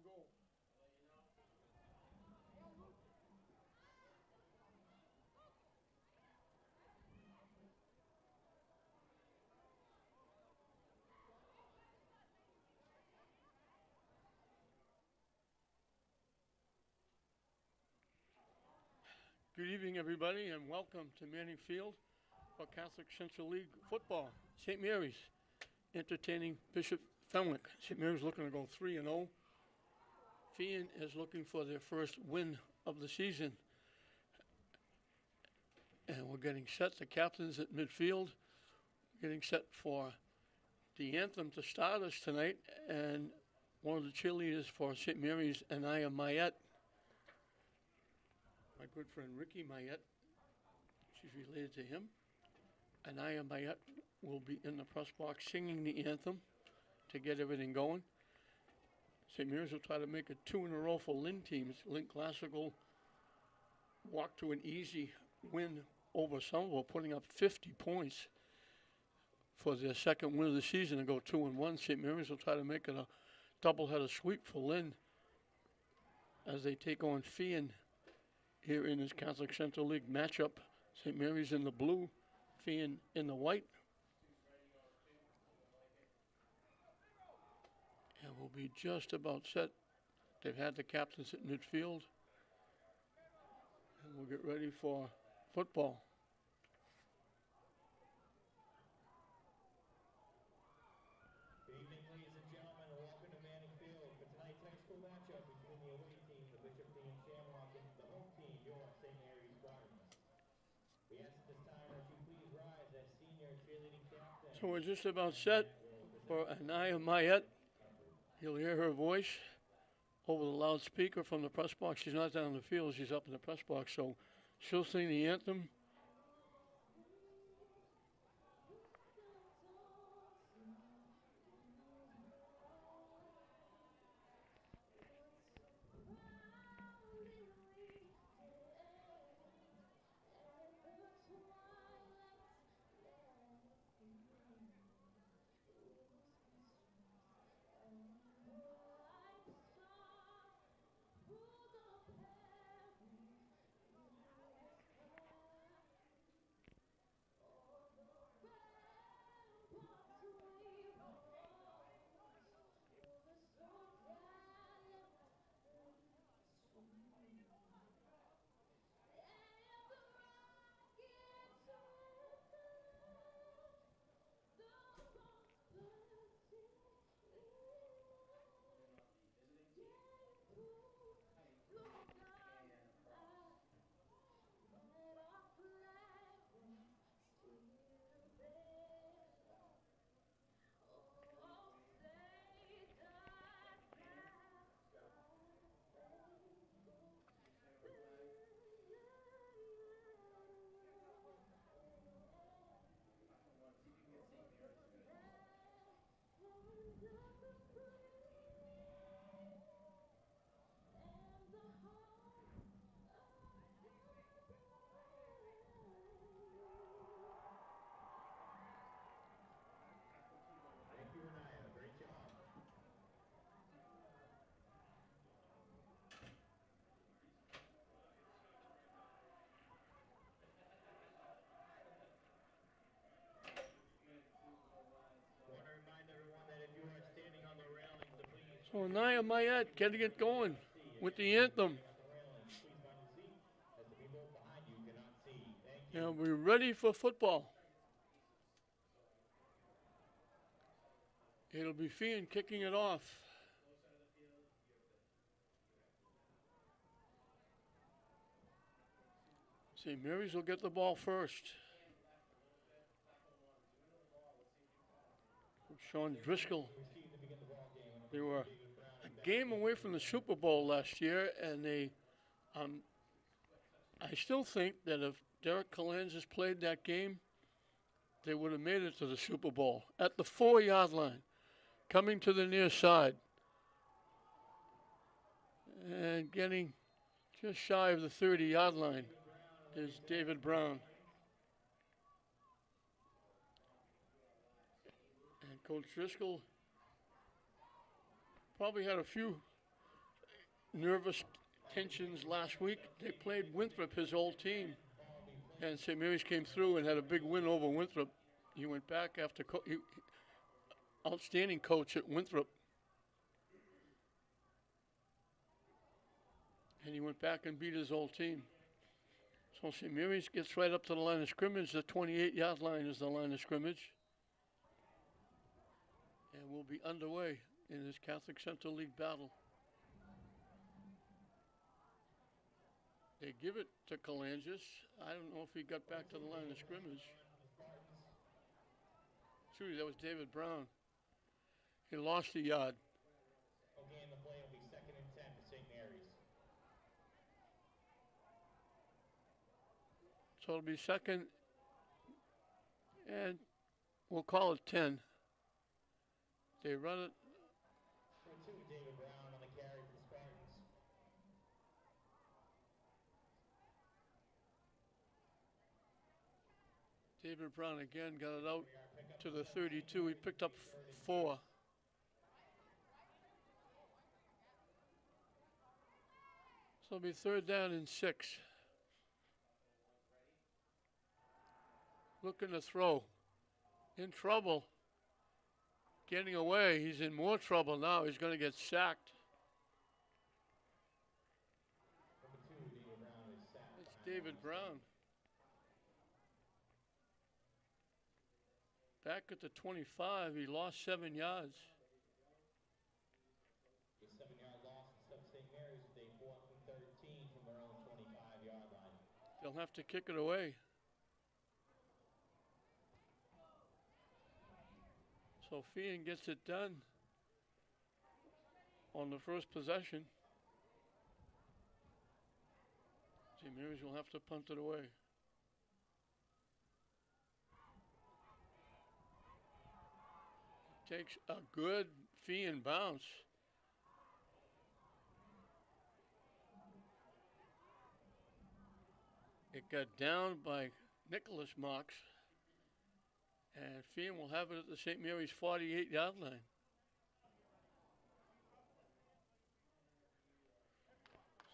go. Good evening, everybody, and welcome to Manning Field for Catholic Central League football. St. Mary's entertaining Bishop Fenwick. St. Mary's looking to go 3-0. Feehan is looking for their first win of the season. And we're getting set. The captains at midfield, getting set for the anthem to start us tonight. And one of the cheerleaders for St. Mary's, Anaya Mayette, my good friend Ricky Mayette, she's related to him. Anaya Mayette will be in the press box singing the anthem to get everything going. St. Mary's will try to make it 2 in a row for Lynn teams. Lynn Classical walked to an easy win over Somerville, putting up 50 points for their second win of the season and go 2-1. St. Mary's will try to make it a doubleheader sweep for Lynn as they take on Feehan here in this Catholic Central League matchup. St. Mary's in the blue, Feehan in the white. And we'll be just about set. They've had the captains at midfield. And we'll get ready for football. Good evening, ladies and gentlemen, and welcome to Manning Field for tonight's high school matchup between the away team, the Bishop Feehan Shamrock, and the home team, your St. Mary's Spartans. We ask at this time that you please rise as senior cheerleading captain. So we're just about set for Anaya Mayette. You'll hear her voice over the loudspeaker from the press box. She's not down in the field, she's up in the press box, so she'll sing the anthem. Thank you, Anaya. Great job. Want to remind everyone that if you are standing on the railings, to please So Anaya Mayette getting it going with the anthem. on the railings, please find a seat, as the people behind you cannot see. Thank you. And we're ready for football. It'll be Feehan kicking it off. St. Mary's will get the ball first. Sean Driscoll. They were a game away from the Super Bowl last year, and I still think that if Derek Calanzas played that game, they would have made it to the Super Bowl at the 4-yard line, coming to the near side and getting just shy of the 30-yard line is David Brown. And Coach Driscoll probably had a few nervous tensions last week. They played Winthrop, his old team, and St. Mary's came through and had a big win over Winthrop. He went back after outstanding coach at Winthrop, and he went back and beat his old team. So St. Mary's gets right up to the line of scrimmage. The 28-yard line is the line of scrimmage, and we'll be underway in this Catholic Central League battle. They give it to Kalangis. I don't know if he got back to the line of scrimmage. Trudy, that was David Brown. He lost a yard. Okay, and the play will be 2nd and 10 for St. Mary's. So it'll be second, and we'll call it 10. They run it. Number 2, David Brown on the carry for the Spartans. David Brown again got it out to the 32. He picked up 4. So it'll be 3rd down and 6. Looking to throw. In trouble. Getting away. He's in more trouble now. He's going to get sacked. Number 2, David Brown is sacked. It's David Brown. Back at the 25, he lost 7 yards. A 7-yard loss instead of St. Mary's with a 4th and 13 from their own 25-yard line. They'll have to kick it away. So Feehan gets it done on the first possession. St. Mary's will have to punt it away. Takes a good Feehan bounce. It got down by Nicholas Marks, and Feehan will have it at the St. Mary's 48-yard line.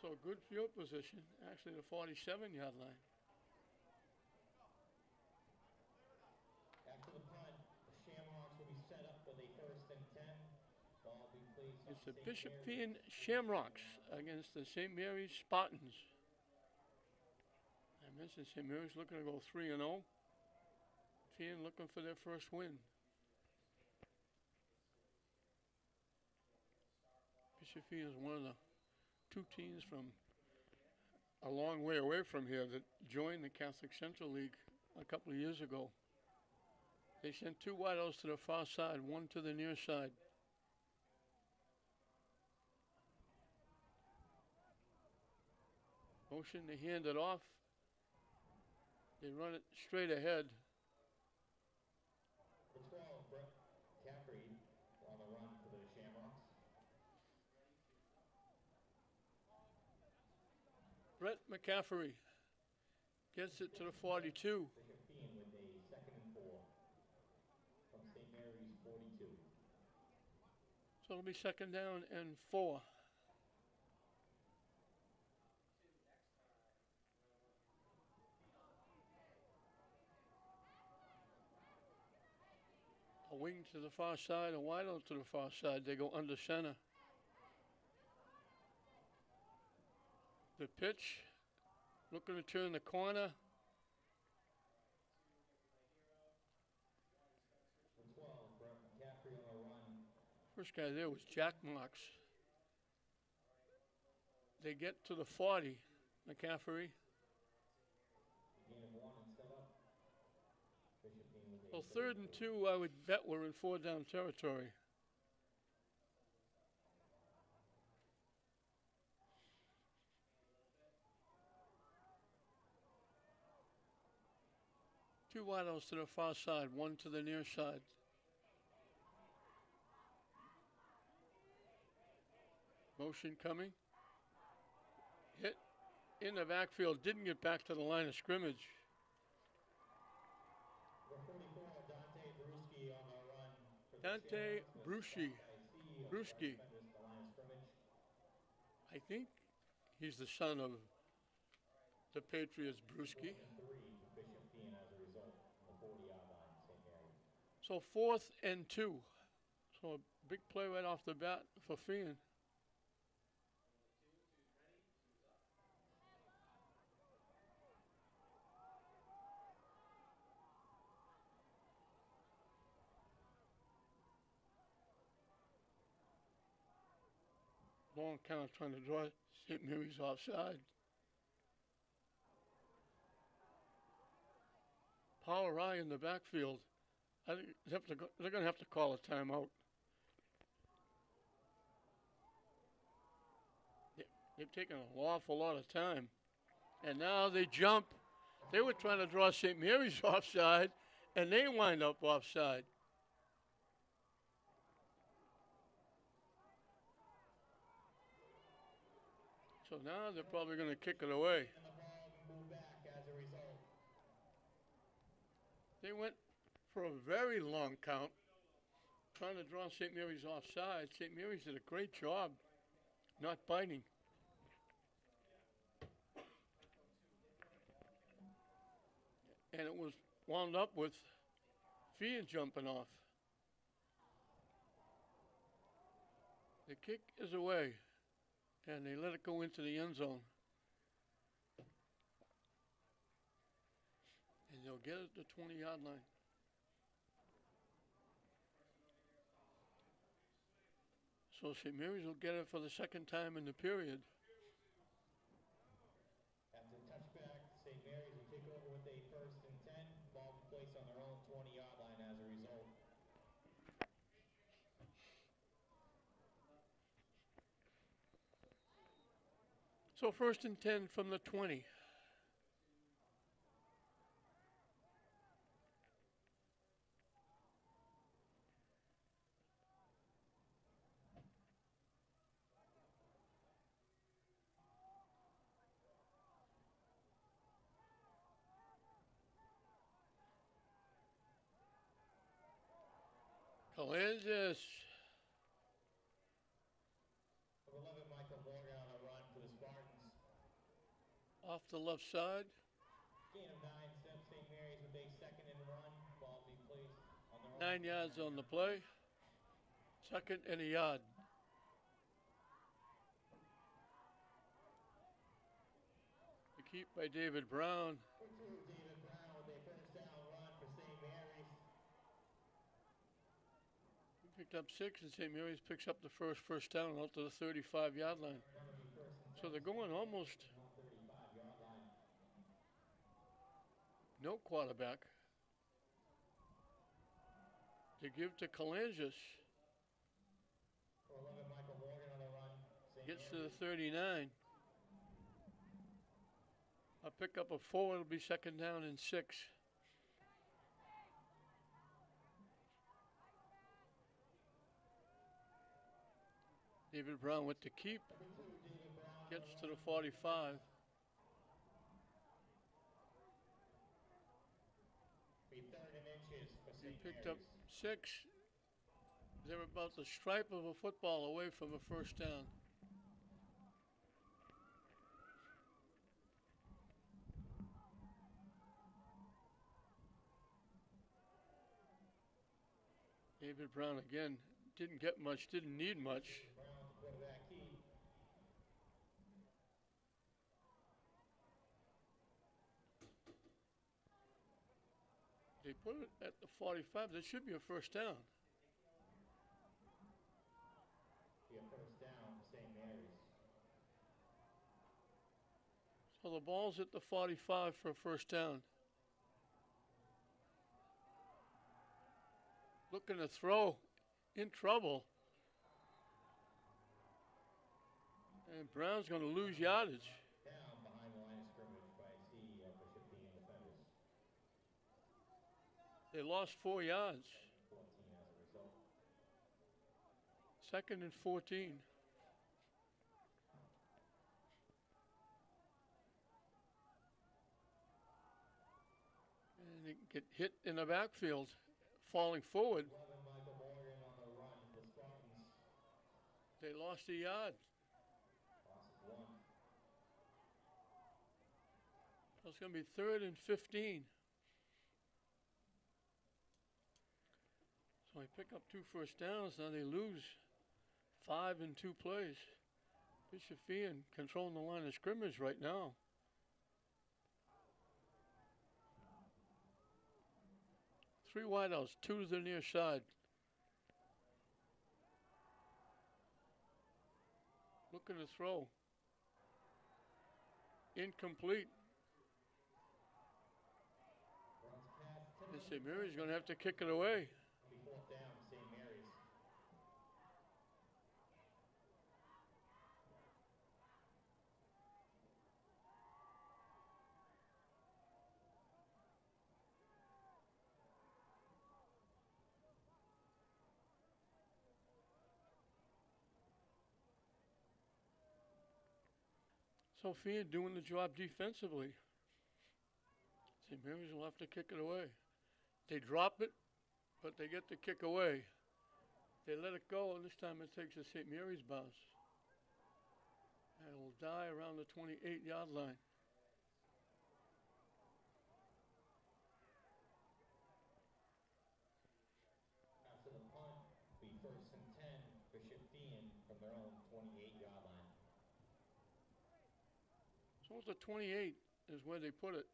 So good field position, actually the 47-yard line. After the punt, the Shamrocks will be set up with a 1st and 10. Ball will be placed on It's the St. Bishop Mary's. Feehan Shamrocks against the St. Mary's Spartans. I mentioned St. Mary's looking to go 3-0. Feehan looking for their first win. Bishop Feehan is one of the 2 teams from a long way away from here that joined the Catholic Central League a couple of years ago. They sent 2 wideouts to the far side, 1 to the near side. Motion to hand it off. They run it straight ahead. The 12, Brett Caffrey on the run for the Shamrocks. Brett McCaffrey gets it to the 42. Bishop Feehan with a 2nd and 4 from St. Mary's 42. So it'll be 2nd down and 4. A wing to the far side, a wide out to the far side. They go under center. The pitch, looking to turn the corner. The 12, Brett McCaffrey on the run. First guy there was Jack Marks. They get to the 40, McCaffrey. Gain of 1 and set up. Bishop Feehan with a Well, 3rd 3rd and 2, I would bet we're in 4-down territory. Two wideouts to the far side, 1 to the near side. Motion coming. Hit in the backfield, didn't get back to the line of scrimmage. Number 44, Dante Bruschi on the run for the Dante Shamrocks with Bruschi. sacked by C of Bruschi. defenders at the line of scrimmage. I I think he's the son of the Patriots Brewski. 4th and 3 for Bishop Feehan as a result on the 40-yard line, St. Mary's. So 4th and 2. So a big play right off the bat for Feehan. Long count trying to draw St. Mary's offside. Power Rye in the backfield. I think they're going to have to call a timeout. They've taken an awful lot of time. And now they jump. They were trying to draw St. Mary's offside, and they wind up offside. So now they're probably going to kick it away. And the ball will move back as a result. They went for a very long count, trying to draw St. Mary's offside. St. Mary's did a great job not biting. And it was wound up with Feehan jumping off. The kick is away, and they let it go into the end zone. And they'll get it to the 20-yard line. So St. Mary's will get it for the second time in the period. After touchback, St. Mary's will take over with a 1st and 10. Ball will be placed on their own 20-yard line as a result. So 1st and 10 from the 20. Kansas. Number 11, Michael Morgan on a run for the Spartans. Off the left side. Gain of 9 steps, St. Mary's with a 2nd and 1. Ball will be placed on their own. 9 yards on the play. 2nd and a yard. The keep by David Brown. David Brown with a 1st down run for St. Mary's. He picked up 6, and St. Mary's picks up the first down out to the 35-yard line. So they're going almost 35-yard line. no quarterback. To give to Kalanges. 11, Michael Morgan on the run. St. Gets to Mary's. the 39. A pickup of 4, it'll be 2nd down and 6. David Brown with the keep. Number 2, David Brown on Gets the to run. the 45. A 3rd and inches for He St. picked Mary's. up 6. They're about the stripe of a football away from a 1st down. David Brown again didn't get much, didn't need much. Brown, the quarterback key. They put it at the 45. There should be a 1st down. Be a 1st down for St. Mary's. So the ball's at the 45 for a 1st down. Looking to throw, in trouble. And Brown's going to lose yardage. Down behind the line of scrimmage by the Bishop Feehan defenders. They lost 4 yards. 14 as a result. 2nd and 14. And they get hit in the backfield, falling forward. 11, Michael Morgan on the run for the Spartans. They lost a yard. Loss of So it's going to be 3rd and 15. So they pick up 2 first downs. Now they lose 5 in 2 plays. Bishop Feehan controlling the line of scrimmage right now. Three wideouts, 2 to the near side. Looking to throw. Incomplete. And St. Mary's going to have to kick it away. It'll be 4th down, St. Mary's. So Feehan doing the job defensively. St. Mary's will have to kick it away. They drop it, but they get the kick away. They let it go, and this time it takes a St. Mary's bounce. And it will die around the 28-yard line. After the punt, be 1st and 10, Bishop Feehan from their own 28-yard line. So it's the 28 is where they put it.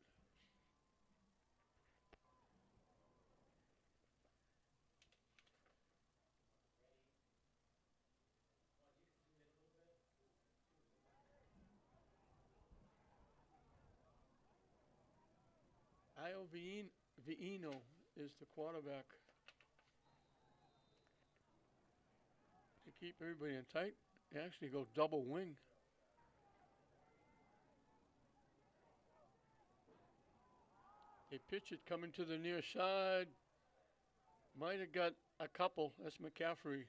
Io Viino is the quarterback. To keep everybody in tight, they actually go double wing. They pitch it coming to the near side. Might have got a couple. That's McCaffrey.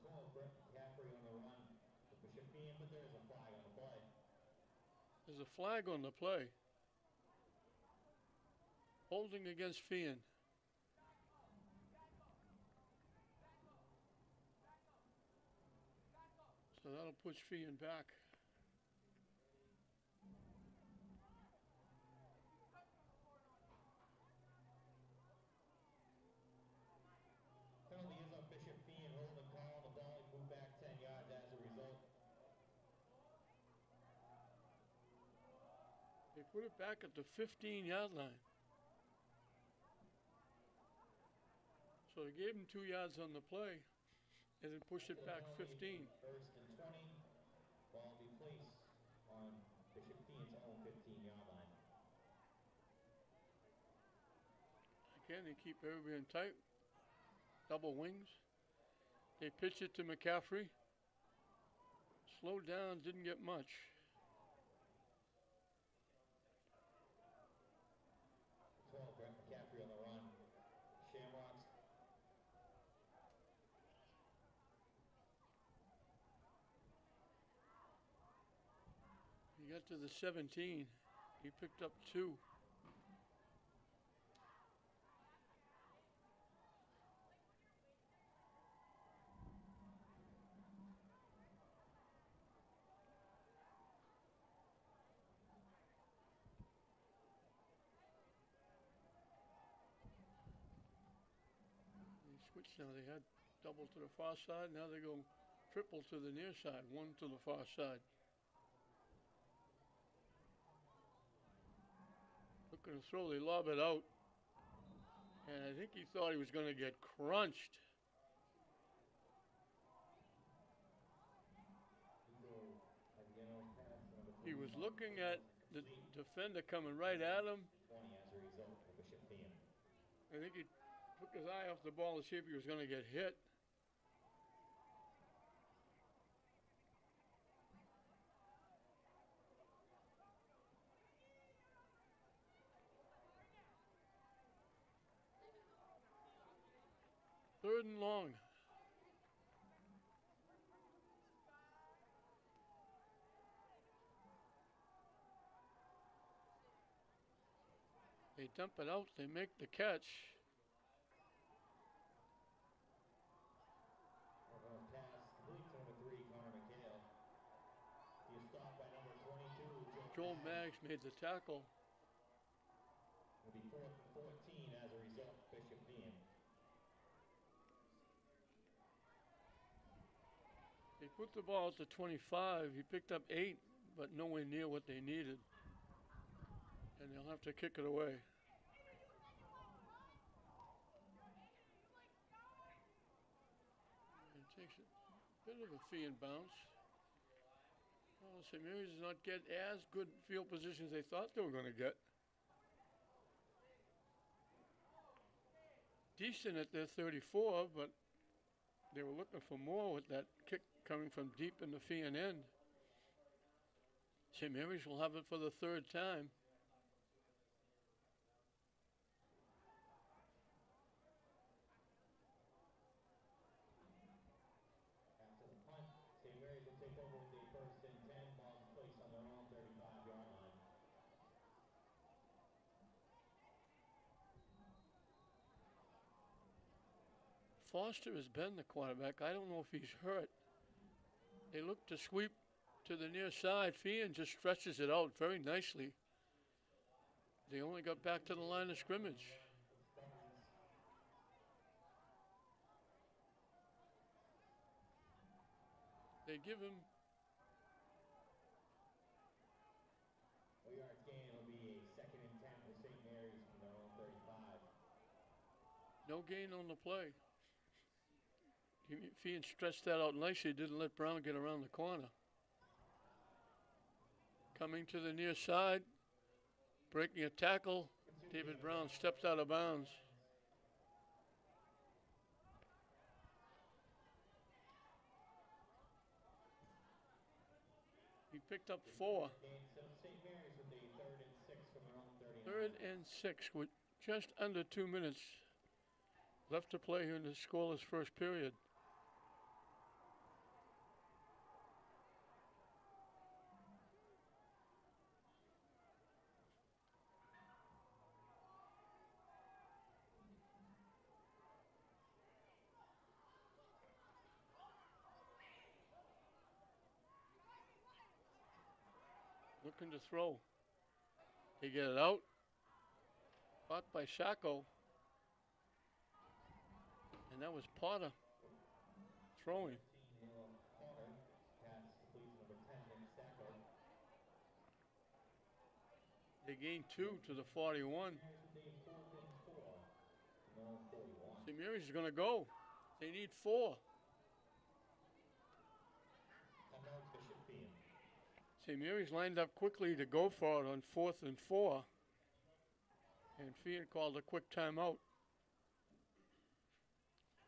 Call Brett McCaffrey on the run for Bishop Feehan, but there is a flag on the play. There's a flag on the play. Holding against Feehan. So that'll push Feehan back. Penalty is on Bishop Feehan, holding call on the ball. He moved back 10 yards as a result. They put it back at the 15-yard line. So they gave him 2 yards on the play and then pushed it back 15. 1st and 20. Ball be placed on Bishop Feehan's own 15-yard line. Again, they keep everybody in tight. Double wings. They pitch it to McCaffrey. Slowed down, didn't get much. Brett McCaffrey on the run. Shamrocks. He got to the 17. He picked up 2. They switched now. They had double to the far side. Now they go triple to the near side, 1 to the far side. Looking to throw, they lob it out. And I think he thought he was going to get crunched. He was looking at the defender coming right at him. 20 as a result for Bishop Feehan. I think he took his eye off the ball to see if he was going to get hit. Third and long. They dump it out. They make the catch. Pass complete to number 3, Connor McHale. He is stopped by number 22, Joel Maggs made the tackle. It'll be 4th and 14 as a result, Bishop Feehan. They put the ball at the 25. He picked up 8, but nowhere near what they needed. And they'll have to kick it away. It takes a bit of a Feehan bounce. Oh, St. Mary's does not get as good field position as they thought they were going to get. Decent at their 34, but they were looking for more with that kick coming from deep in the Feehan end. St. Mary's will have it for the 3rd time. After the punt, St. Mary's will take over with a 1st and 10. Ball's placed on their own 35-yard line. Foster has been the quarterback. I don't know if he's hurt. They look to sweep to the near side. Feehan just stretches it out very nicely. They only got back to the line of scrimmage. They give him 4 yards gain. It'll be a 2nd and 10 for St. Mary's from their own 35. no gain on the play. Feehan stretched that out nicely. Didn't let Brown get around the corner. Coming to the near side, breaking a tackle. David Brown stepped out of bounds. He picked up 4. St. Mary's with a 3rd and 6 from their own 39. 3rd and 6 with just under 2 minutes left to play here in the scoreless first period. Looking to throw. They get it out. Caught by Sacco. And that was Potter throwing. They gained 2 to the 41. St. Mary's is going to go. They need 4. St. Mary's lined up quickly to go for it on 4th and 4. And Feehan called a quick timeout.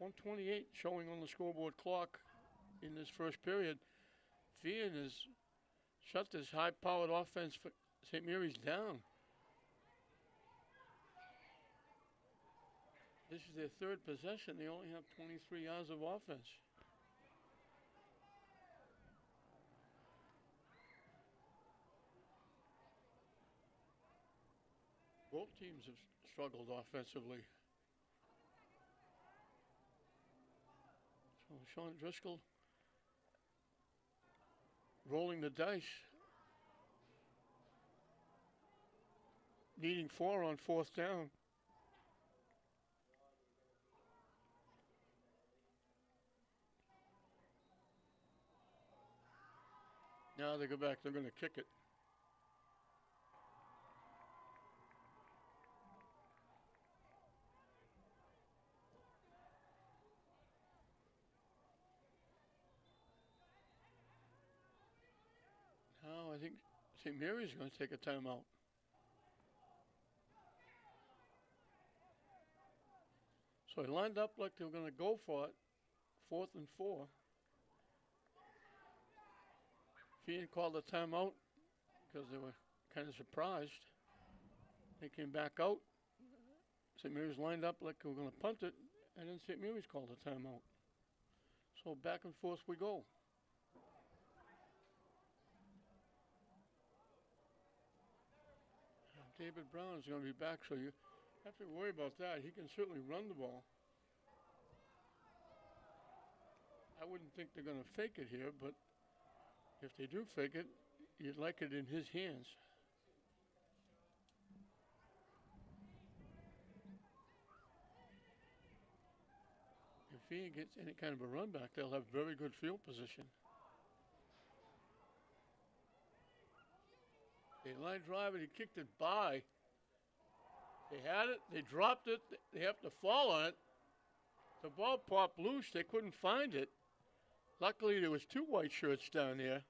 1:28 showing on the scoreboard clock in this first period. Feehan has shut this high-powered offense for St. Mary's down. This is their 3rd possession. They only have 23 yards of offense. Both teams have struggled offensively. So Sean Driscoll rolling the dice. Needing 4 on 4th down. Now they go back. They're going to kick it. Now I think St. Mary's is going to take a timeout. So he lined up like they were going to go for it. 4th and 4. Feehan called a timeout because they were kind of surprised. They came back out. St. Mary's lined up like they were going to punt it, and then St. Mary's called a timeout. So back and forth we go. David Brown is going to be back, so you have to worry about that. He can certainly run the ball. I wouldn't think they're going to fake it here, but if they do fake it, you'd like it in his hands. Feehan gets any kind of a run back, they'll have very good field position. They line drive it, he kicked it by. They had it, they dropped it, they have to fall on it. The ball popped loose, they couldn't find it. Luckily, there was two white shirts down there.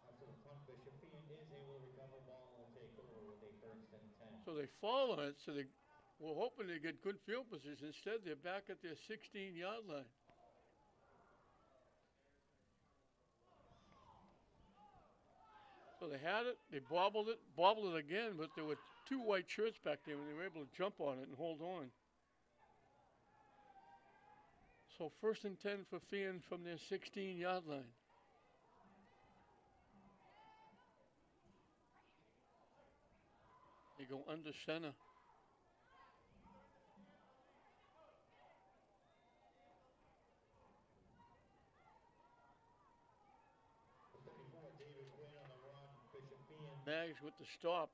After the punt, Bishop Feehan is able to recover the ball and will take over with a 1st and 10. So they fall on it, so they were hoping to get good field position. Instead, they're back at their 16-yard line. So they had it, they bobbled it again, but there were two white shirts back there and they were able to jump on it and hold on. So 1st and 10 for Feehan from their 16-yard line. They go under center. David Quinn on the run. Bishop Feehan. Maggs with the stop.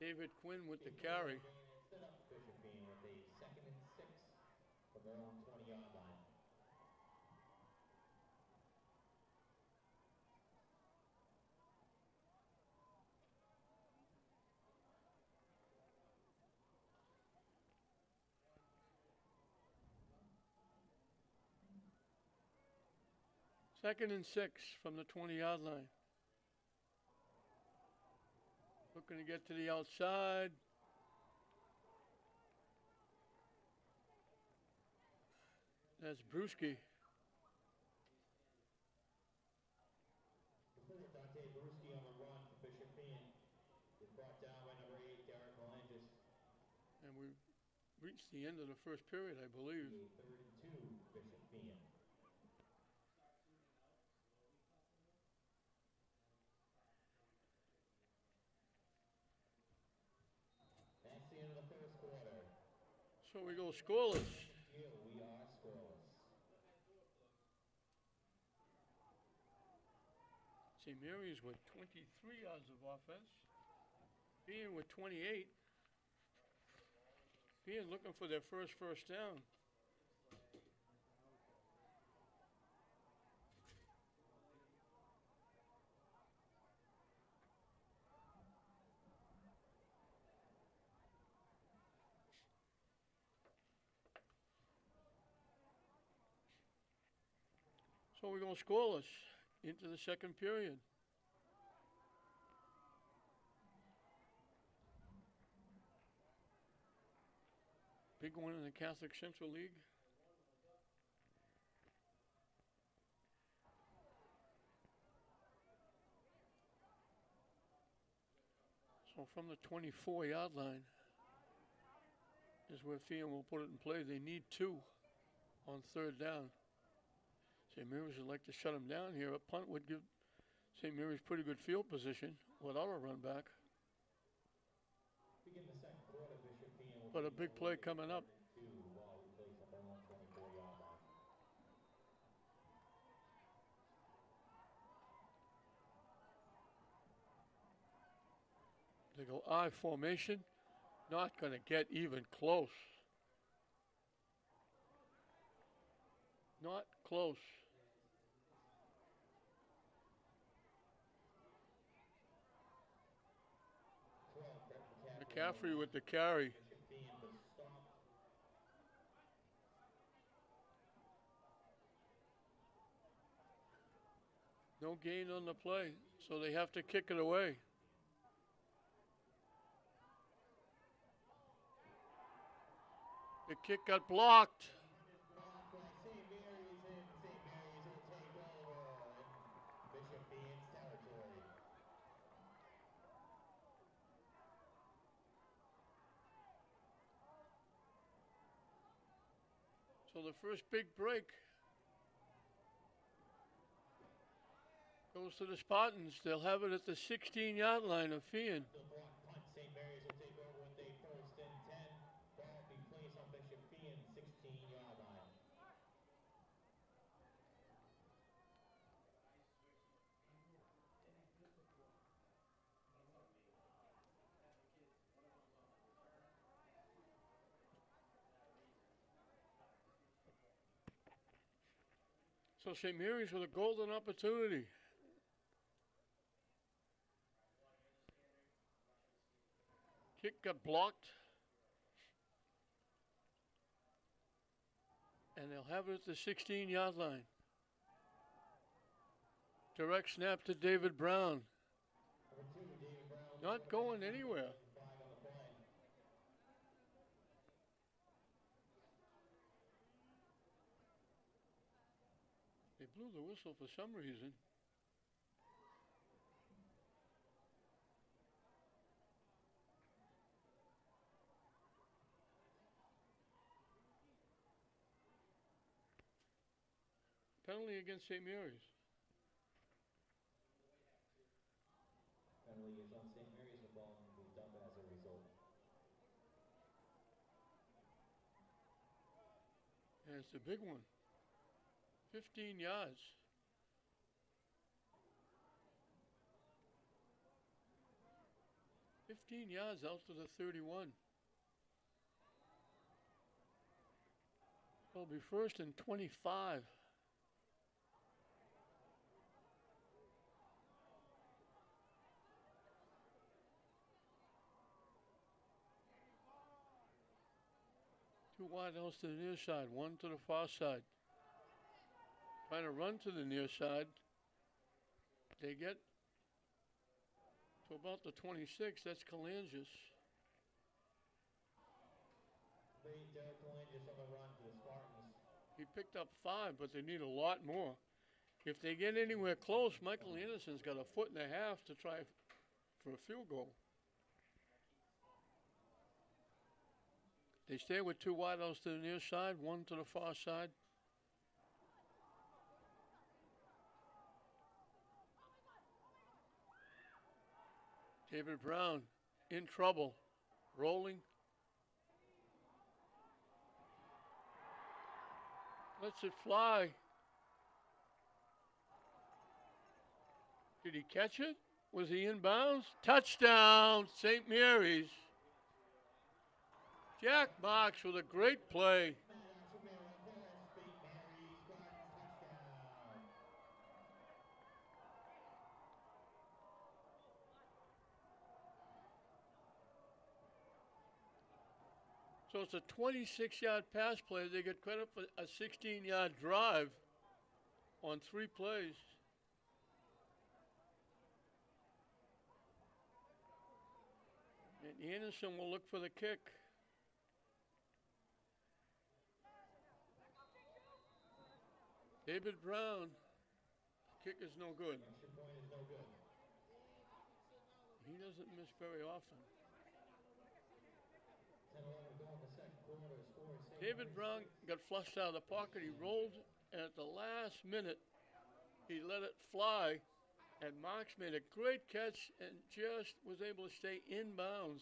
David Quinn with the carry. Set up Bishop Feehan with a 2nd and 6 from their own 20-yard line. Second and 6 from the 20-yard line. Looking to get to the outside. That's Brewski. Dante Brewski on the run for Bishop Feehan. Is brought down by number 8, Derek Melendez. And we reached the end of the first period, I believe. A 3rd and 2, Bishop Feehan. That's the end of the first quarter. So we go scoreless. Here we are scoreless. St. Mary's with 23 yards of offense. Feehan with 28. Feehan looking for their first down. So we're going scoreless into the second period. Big one in the Catholic Central League. So from the 24-yard line is where Feehan will put it in play. They need 2 on 3rd down. St. Mary's would like to shut them down here. A punt would give St. Mary's pretty good field position without a run back. Begin the second quarter, Bishop Feehan will But a big play coming up. while we place up their own 24-yard line. They go I formation. Not going to get even close. Not close. McCaffrey with the carry. Bishop Feehan to stop. No gain on the play, so they have to kick it away. The kick got blocked. Blocked by St. Mary's, and St. Mary's will take over in Bishop Feehan's territory. So the first big break goes to the Spartans. They'll have it at the 16-yard line of Feehan. The block punt, St. Mary's will take over with a 1st and 10. Ball be placed on Bishop Feehan's 16-yard line. So St. Mary's with a golden opportunity. Kick got blocked. And they'll have it at the 16-yard line. Direct snap to David Brown. Not going anywhere. They blew the whistle for some reason. Penalty against St. Mary's. Penalty is on St. Mary's. The ball moved up as a result. And it's a big one. 15 yards. Out to the 31. It'll be first and 25. Two wide outs to the near side, one to the far side. Trying to run to the near side. They get to about the 26. That's Kalanges. Derek Kalanges on the run to the Spartans. He picked up 5, but they need a lot more. If they get anywhere close, Michael Anderson's got a foot and a half to try for a field goal. They stay with two wideouts to the near side, one to the far side. David Brown in trouble, rolling. Lets it fly. Did he catch it? Was he in bounds? Touchdown, St. Mary's. Jack Marks with a great play. So it's a 26-yard pass play. They get credit for a 16-yard drive on 3 plays. And Anderson will look for the kick. David Brown, kick is no good. He doesn't miss very often. David Brown got flushed out of the pocket. He rolled, and at the last minute, he let it fly. And Marks made a great catch and just was able to stay in bounds.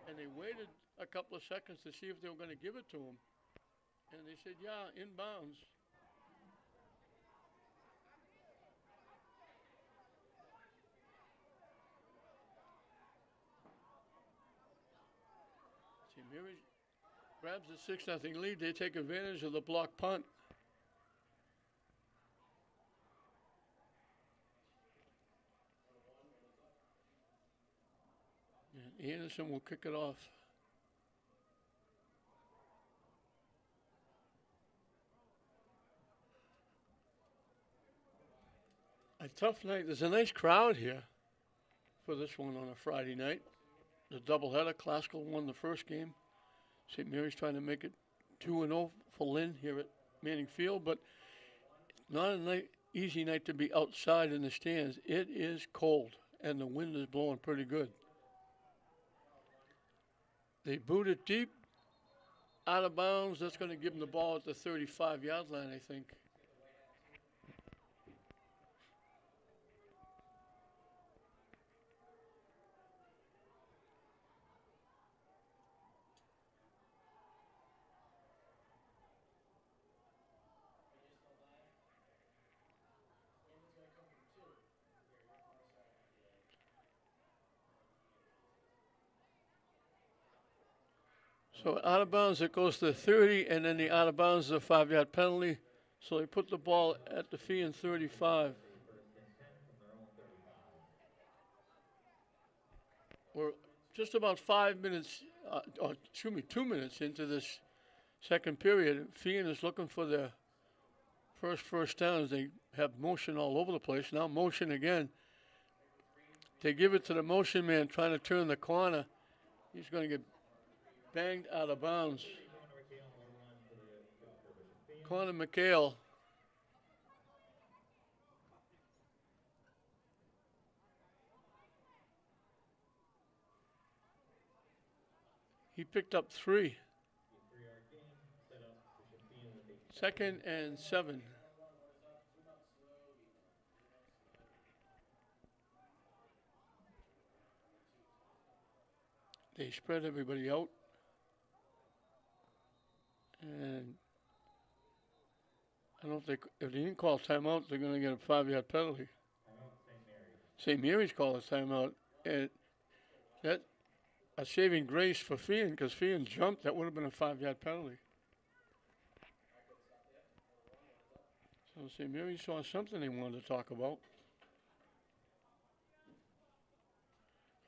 And they waited a couple of seconds to see if they were going to give it to him. And they said, yeah, in bounds. See, Mary grabs the 6-0 lead. They take advantage of the block punt. And Anderson will kick it off. A tough night. There's a nice crowd here for this one on a Friday night. The doubleheader. Classical won the first game. St. Mary's trying to make it 2-0 for Lynn here at Manning Field, but not a easy night to be outside in the stands. It is cold, and the wind is blowing pretty good. They boot it deep, out of bounds. That's going to give them the ball at the 35-yard line, I think. So out of bounds, it goes to 30, and then the out of bounds is a 5-yard penalty. So they put the ball at the Feehan 35. First and 10 from their own 35. We're just about 5 minutes, or excuse me, 2 minutes into this second period. Feehan is looking for their first down as they have motion all over the place. Now motion again. They give it to the motion man trying to turn the corner. He's going to get banged out of bounds. Connor McHale. He picked up 3. 3-yard gain, set up Bishop Feehan with a 2nd and 7. They spread everybody out. And I don't know if they didn't call timeout, they're going to get a 5-yard penalty. timeout, St. Mary's. St. Mary's called a timeout. And that a saving grace for Feehan, because Feehan jumped. That would have been a 5-yard penalty. So St. Mary's saw something they wanted to talk about.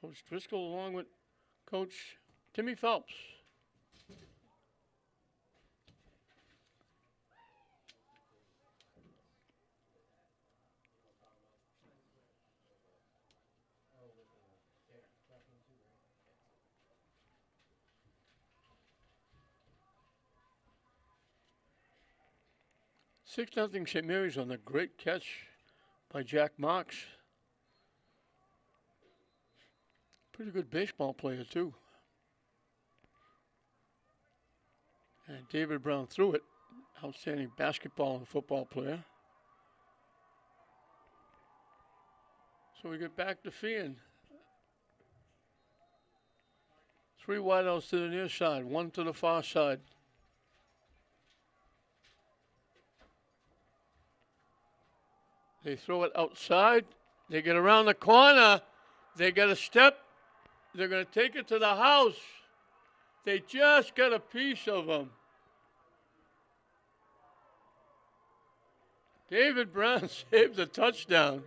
Coach Driscoll along with Coach Timmy Phelps. Six nothing St. Mary's on the great catch by Jack Marks. Pretty good baseball player too. And David Brown threw it. Outstanding basketball and football player. So we get back to Feehan. 3 wideouts to the near side, 1 to the far side. They throw it outside. They get around the corner. They get a step. They're going to take it to the house. They just got a piece of them. David Brown saved the touchdown.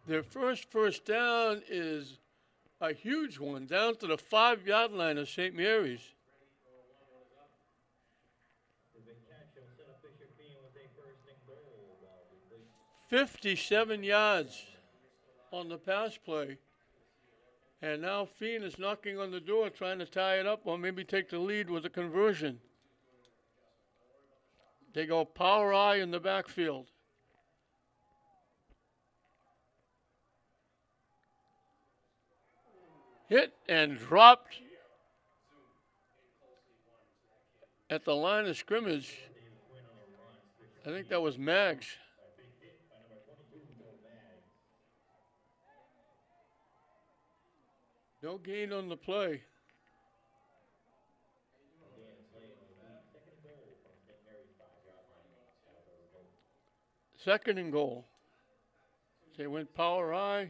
Their first down is a huge one, down to the 5-yard line of St. Mary's. 57 yards on the pass play. And now Feehan is knocking on the door trying to tie it up or maybe take the lead with a conversion. They go power I in the backfield. Hit and dropped at the line of scrimmage. I think that was Maggs. No gain on the play. Second and goal. They went power I.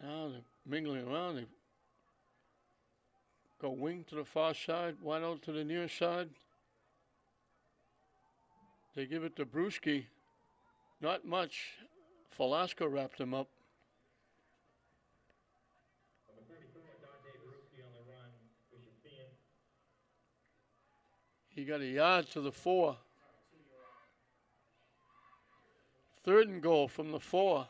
Now they're mingling around. They go wing to the far side, wide out to the near side. They give it to Brewski. Not much. Falasco wrapped him up. He got a yard to the 4. Third and goal from the 4.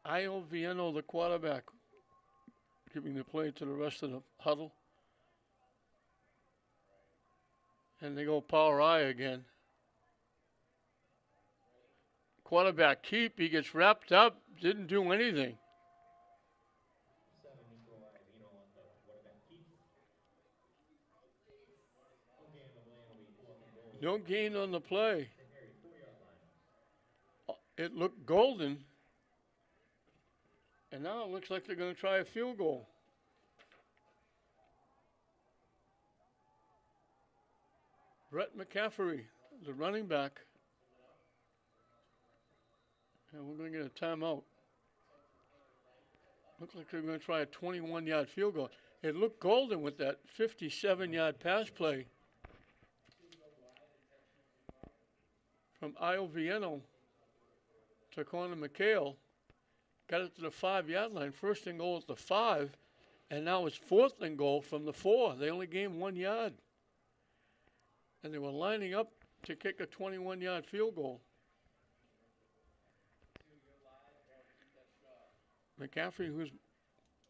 Io Vieno, the quarterback, giving the play to the rest of the huddle. And they go power I again. Quarterback keep, he gets wrapped up, didn't do anything. No gain on the play. It looked golden. And now it looks like they're going to try a field goal. Brett McCaffrey, the running back. And we're going to get a timeout. Looks like they're going to try a 21-yard field goal. It looked golden with that 57-yard pass play from Ioviano to Connor McHale. Got it to the 5-yard line. First and goal at the 5, and now it's 4th and goal from the 4. They only gained 1 yard. And they were lining up to kick a 21-yard field goal. McCaffrey, who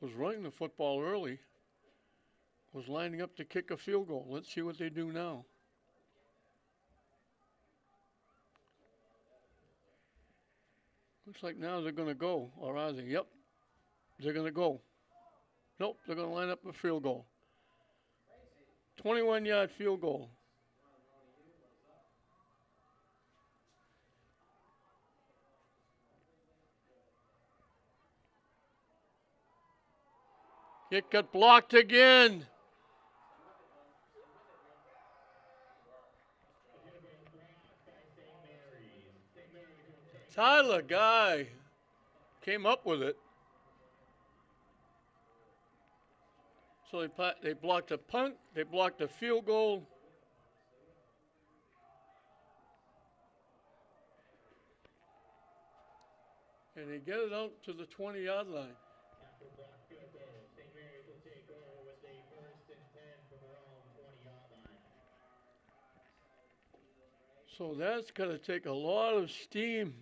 was running the football early, was lining up to kick a field goal. Let's see what they do now. Looks like now they're going to go, or are they? Yep, they're going to go. Nope, they're going to line up a field goal. 21-yard field goal. It got blocked again. Tyler Guy came up with it. So they blocked a punt, they blocked a field goal. And they get it out to the 20-yard line. After a blocked field goal, St. Mary's will take over with a 1st and 10 from their own 20-yard line. So that's going to take a lot of steam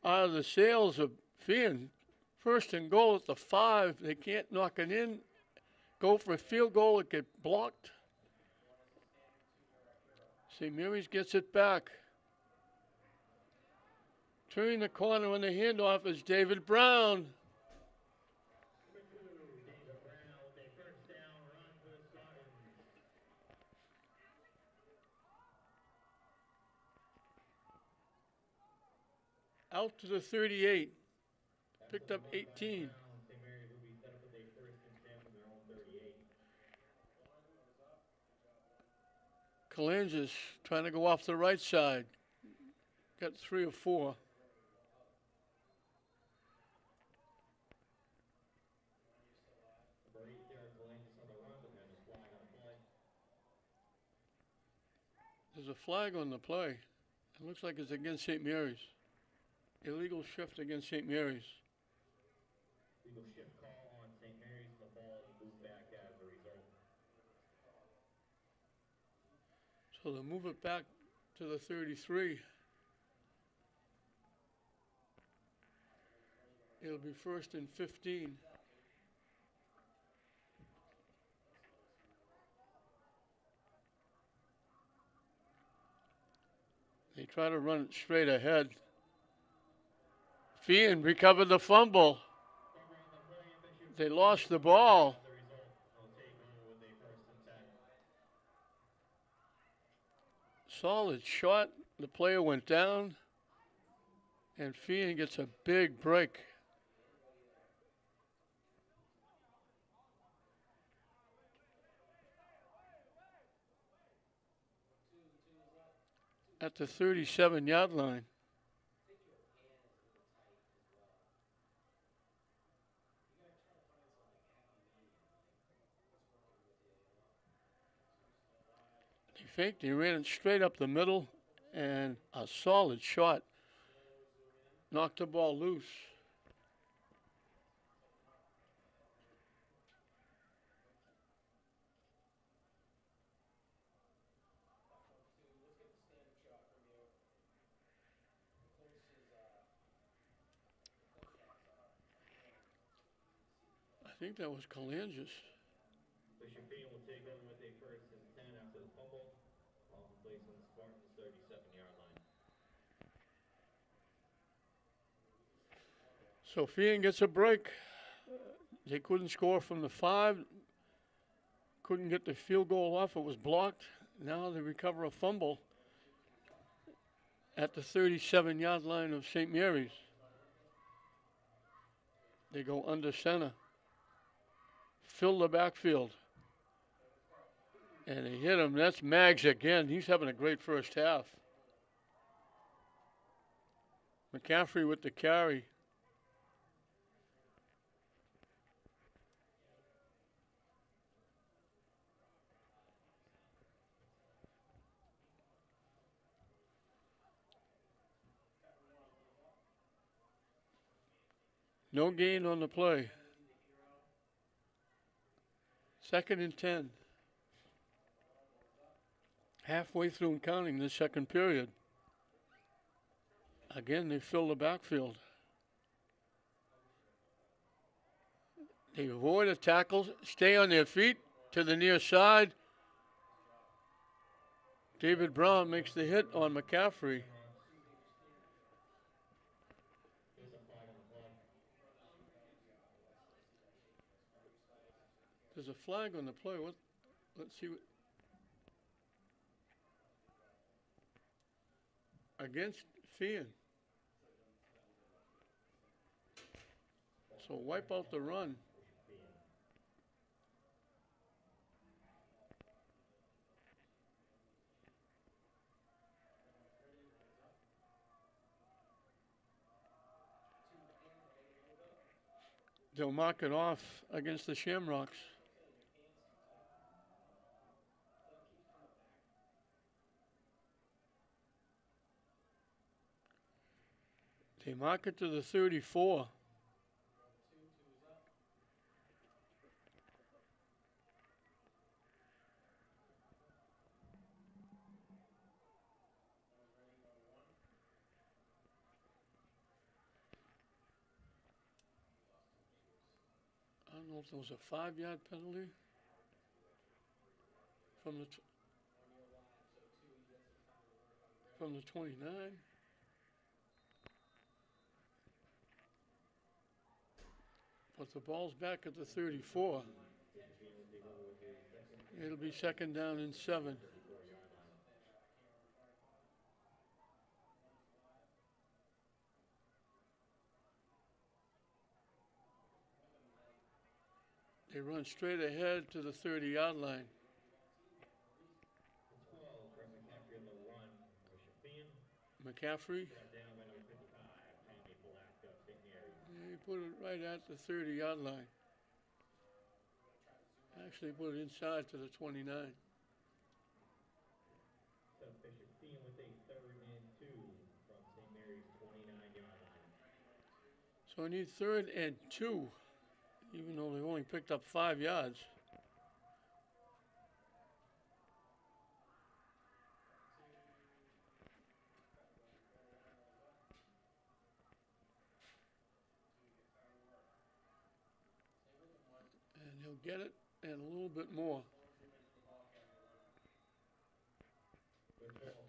out of the sails of Feehan. 1st and goal at the 5. They can't knock it in. Go for a field goal. It gets blocked. St. Mary's gets it back. Turning the corner on the handoff is David Brown. David Brown with a 1st down run for the Spartans. Out to the 38. Picked up 18. St. Mary's will be set up with a 1st and 10 from their own 38. Kalanzas trying to go off the right side. Got 3 or 4. Number 8 there, Kalanzas on the run, but there's a flag on the play. There's a flag on the play. It looks like it's against St. Mary's. Illegal shift against St. Mary's. Legal shift call on St. Mary's, and the ball is moved back as a result. So they'll move it back to the 33. It'll be 1st and 15. They try to run it straight ahead. Feehan recovered the fumble. They lost the ball. As a result, they'll take over with a 1st and 10. Solid shot. The player went down. And Feehan gets a big break. At the 37-yard line. He faked, he ran it straight up the middle, and a solid shot. Knocked the ball loose. I think that was Kalanzas. Bishop Feehan will take over with a 1st and 10 after the fumble. Ball in place on the Spartans' 37-yard line. So Feehan gets a break. They couldn't score from the 5. Couldn't get the field goal off. It was blocked. Now they recover a fumble at the 37-yard line of St. Mary's. They go under center. Fill the backfield. And they hit him. That's Maggs again. He's having a great first half. McCaffrey with the carry. No gain on the play. 2nd and 10. Halfway through and counting the second period. Again, they fill the backfield. They avoid a tackle, stay on their feet to the near side. David Brown makes the hit on McCaffrey. There's a flag on the play. There's a flag on the play. Let's see what. Against Feehan. So wipe out the run. They'll mark it off against the Shamrocks. They mark it to the 34. I don't know if there was a 5-yard penalty from the 29. But the ball's back at the 34. It'll be 2nd down and 7. They run straight ahead to the 30-yard line. 12, Brett McCaffrey on the run for Feehan. McCaffrey. Brought down by number 55, Tommy Black of St. Mary's. He put it right at the 30-yard line. Actually put it inside to the 29. So Bishop Feehan with a 3rd and 2 from St. Mary's 29-yard line. So I need 3rd and 2, even though they've only picked up 5 yards. And he'll get it and a little bit more.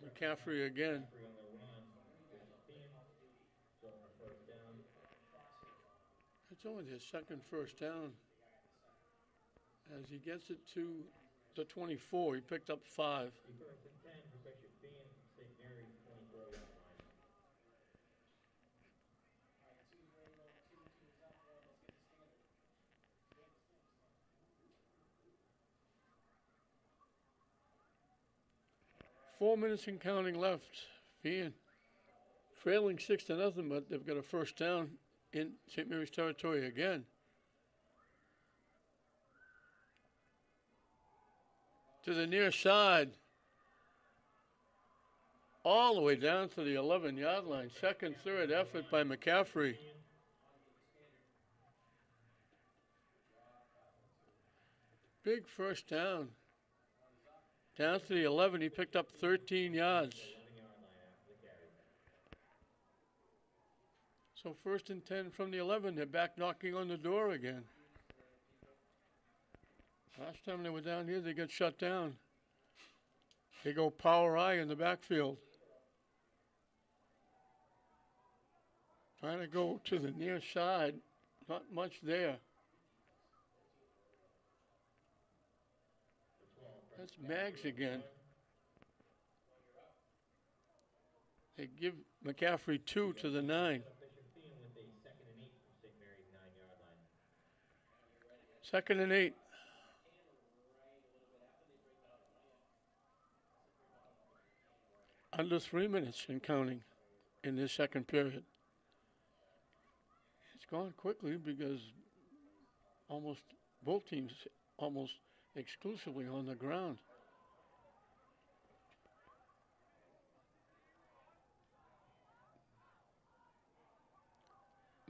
McCaffrey again. McCaffrey on the run. Bishop Feehan going for 1st down. It's only his 2nd first down. As he gets it to the 24, he picked up 5. 1st and 10 for Bishop Feehan from St. Mary's 24-yard line. Four minutes and counting left. Feehan trailing 6-0, but they've got a first down in St. Mary's territory again. To the near side. All the way down to the 11-yard line. 2nd, 3rd effort by McCaffrey. Big first down. Down to the 11, he picked up 13 yards. 11-yard line after the carry. So 1st and 10 from the 11, they're back knocking on the door again. Last time they were down here, they got shut down. They go power I in the backfield. Trying to go to the near side, not much there. That's Maggs again. They give McCaffrey 2 to the 9. Bishop Feehan with a 2nd and 8 from St. Mary's 9-yard Second and 8. Under 3 minutes and counting in this second period. It's gone quickly because almost both teams almost exclusively on the ground.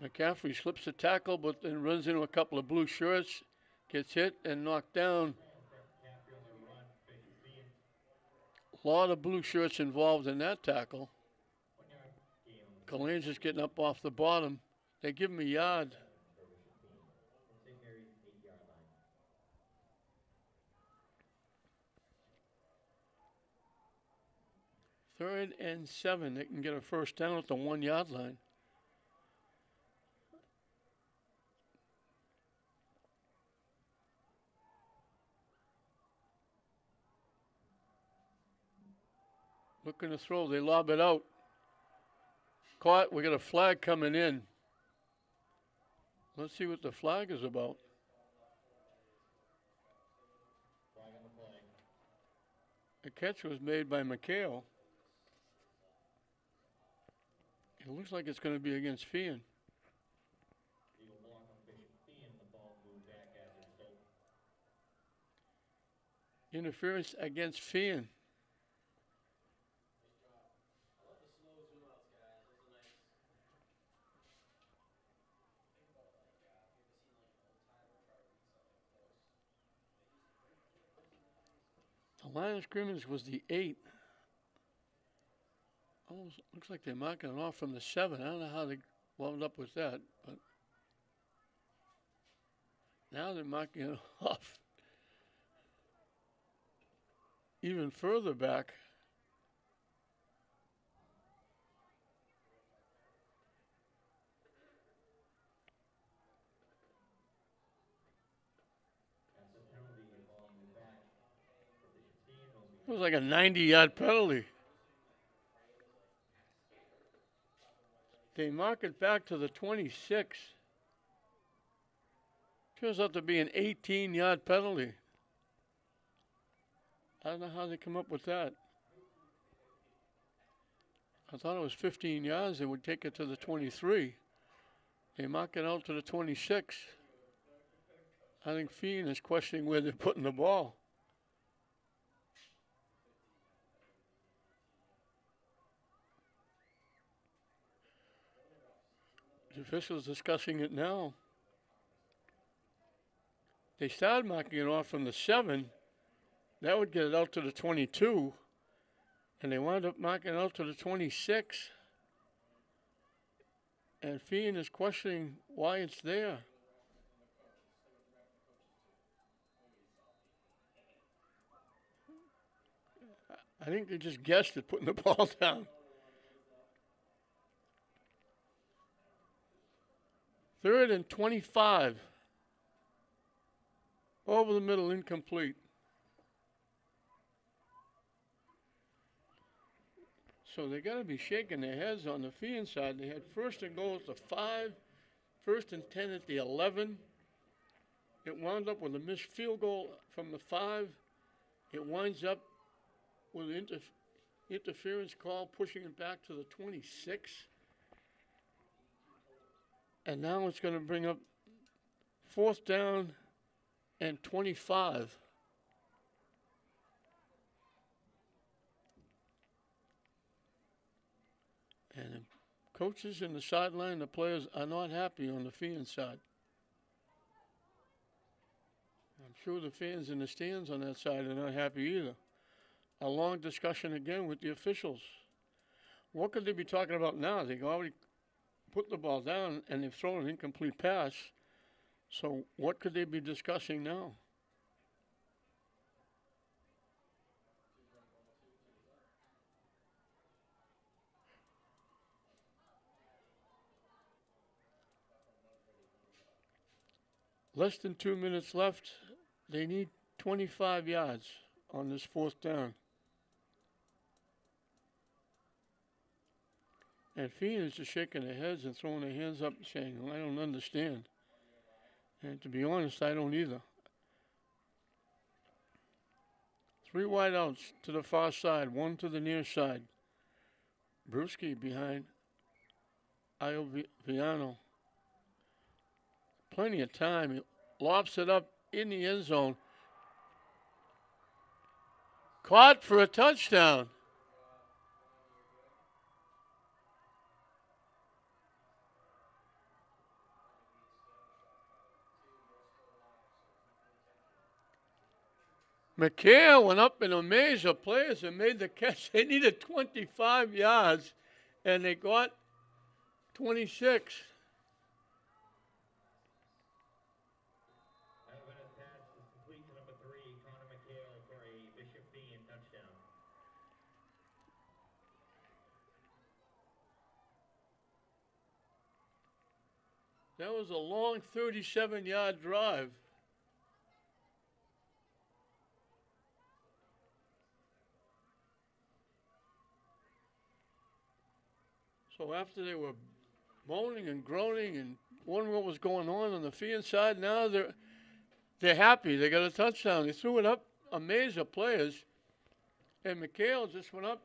McCaffrey slips a tackle, but then runs into a couple of blue shirts, gets hit and knocked down. A lot of blue shirts involved in that tackle. Galan's just getting up off the bottom. They give him a yard. Third and 7. They can get a first down at the 1 yard line. Looking to throw. They lob it out. Caught. We got a flag coming in. Let's see what the flag is about. The catch was made by McHale. It looks like it's going to be against Feehan. Interference against Feehan. The line of scrimmage was the 8. Almost looks like they're marking it off from the 7. I don't know how they wound up with that, but now they're marking it off even further back. It was like a 90-yard penalty. They mark it back to the 26. Turns out to be an 18-yard penalty. I don't know how they come up with that. I thought it was 15 yards. They would take it to the 23. They mark it out to the 26. I think Feehan is questioning where they're putting the ball. The officials discussing it now. They started marking it off from the 7. That would get it out to the 22. And they wound up marking it out to the 26. And Feehan is questioning why it's there. I think they just guessed at putting the ball down. Third and 25. Over the middle, incomplete. So they got to be shaking their heads on the Feehan side. They had first and goal at the 5, first and 10 at the 11. It wound up with a missed field goal from the 5. It winds up with an interference call pushing it back to the 26. And now it's going to bring up fourth down and 25. And the coaches in the sideline, the players are not happy on the Feehan side. I'm sure the fans in the stands on that side are not happy either. A long discussion again with the officials. What could they be talking about now? They already put the ball down and they've thrown an incomplete pass. So what could they be discussing now? Less than 2 minutes left. They need 25 yards on this fourth down. And Feehan is just shaking their heads and throwing their hands up saying, well, I don't understand. And to be honest, I don't either. 3 wideouts to the far side, 1 to the near side. Brewski behind Ioviano. Plenty of time. He lobs it up in the end zone. Caught for a touchdown. McHale went up in a maze of players and made the catch. They needed 25 yards, and they got 26. Alabama's pass is complete to number 3, Connor McHale, for a Bishop Feehan touchdown. That was a long 37-yard drive. So after they were moaning and groaning and wondering what was going on the Feehan side, now they're happy. They got a touchdown. They threw it up a maze of players, and McHale just went up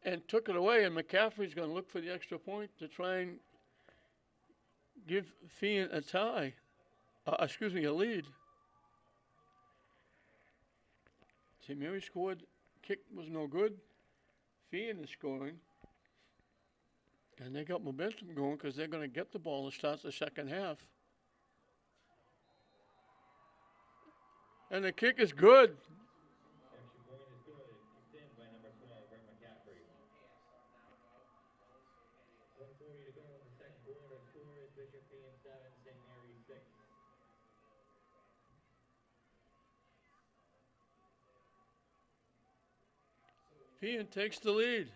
and took it away. And McCaffrey's going to look for the extra point to try and give Feehan a tie. A lead. St. Mary scored. Kick was no good. Feehan is scoring. And they got momentum going because they're going to get the ball to start the second half. And the kick is good. Extra point is good. Kicked in by number 12, Brett McCaffrey. 1:40 to go in the second quarter. Score is Bishop Feehan 7, St. Mary's 6. Feehan takes the lead.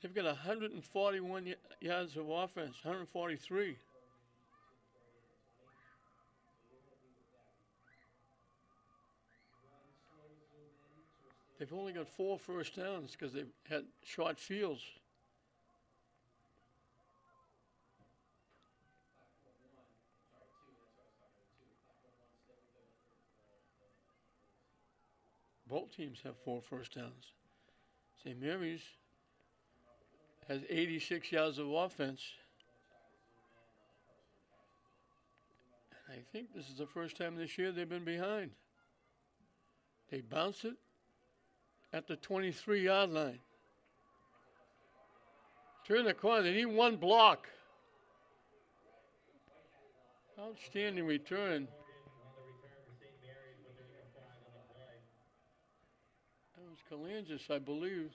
They've got 141 yards of offense, 143. They've only got 4 first downs because they've had short fields. Both teams have 4 first downs. St. Mary's has 86 yards of offense. I think this is the first time this year they've been behind. They bounce it at the 23-yard line. Turn the corner. They need 1 block. Outstanding return. That was Kalangis, I believe.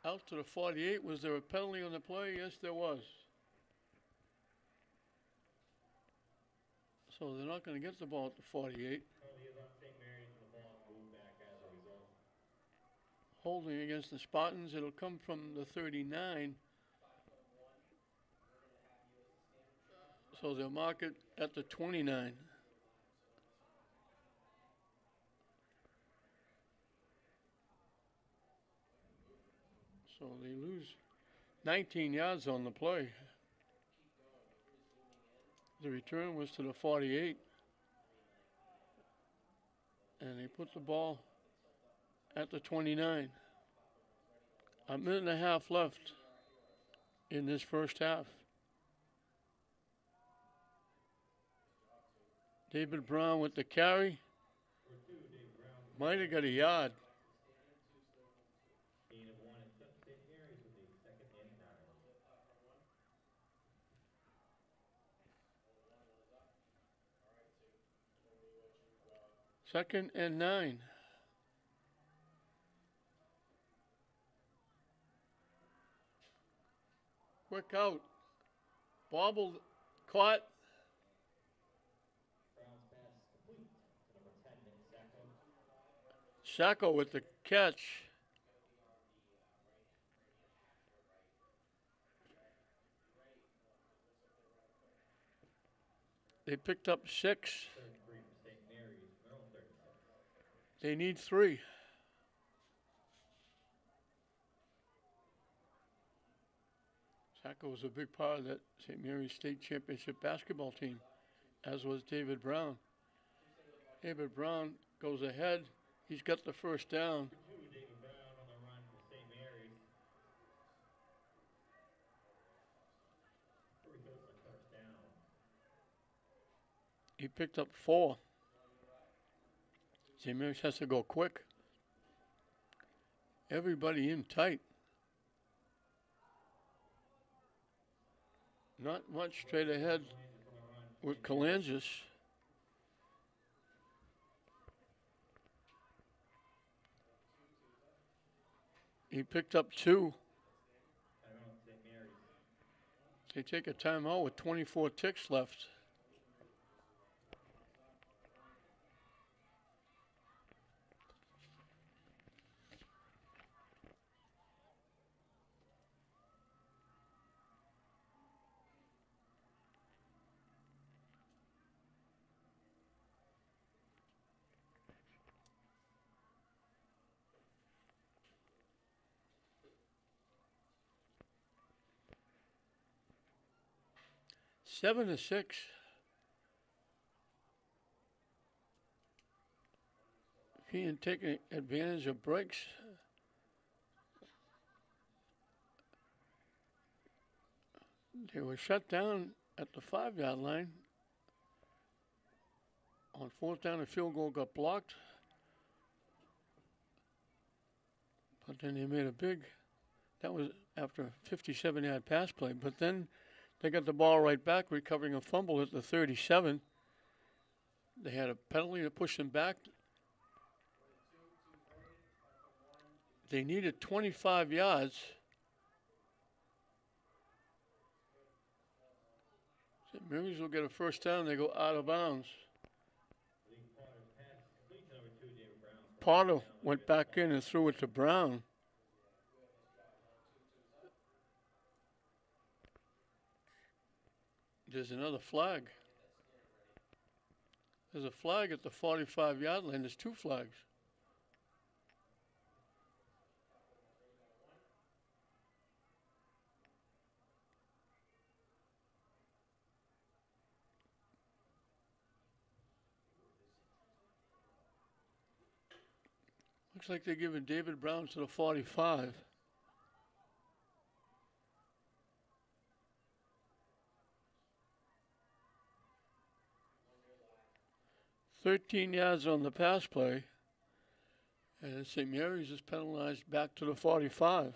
Out to the 48. Was there a penalty on the play? Yes, there was. So they're not going to get the ball at the 48. Holding against the Spartans. It'll come from the 39. So they'll mark it at the 29. So they lose 19 yards on the play. The return was to the 48. And they put the ball at the 29. A minute and a half left in this first half. David Brown with the carry. Might have got a yard. Second and 9. Quick out. Bobbled, caught. Sacco with the catch. They picked up 6. 33 for St. Mary's, Merrill 36. They need 3. Sacco was a big part of that St. Mary's State Championship basketball team, as was David Brown. David Brown goes ahead. He's got the first down. David Brown on the run for St. Mary's. First touchdown. He picked up 4. St. Mary's has to go quick. Everybody in tight. Not much straight ahead with Kalangis. He picked up 2. They take a timeout with 24 ticks left. Seven to 6. Feehan taking advantage of breaks. They were shut down at the 5-yard line. On 4th down, the field goal got blocked. But then they made a big, that was after a 57-yard pass play. But then they got the ball right back, recovering a fumble at the 37. They had a penalty to push them back. They needed 25 yards. St. Mary's will get a first down. They go out of bounds. Potter went back in and threw it to Brown. There's another flag. There's a flag at the 45-yard line. There's 2 flags. Looks like they're giving David Brown to the 45. "13 yards on the pass play, and St. Mary's is penalized back to the 45.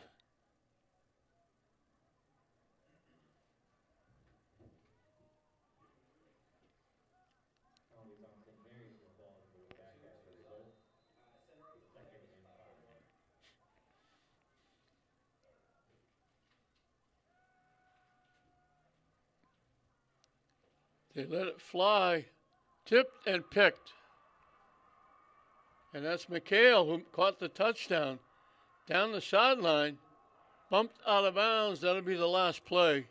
They let it fly, tipped and picked. And that's McHale who caught the touchdown. Down the sideline, bumped out of bounds. That'll be the last play.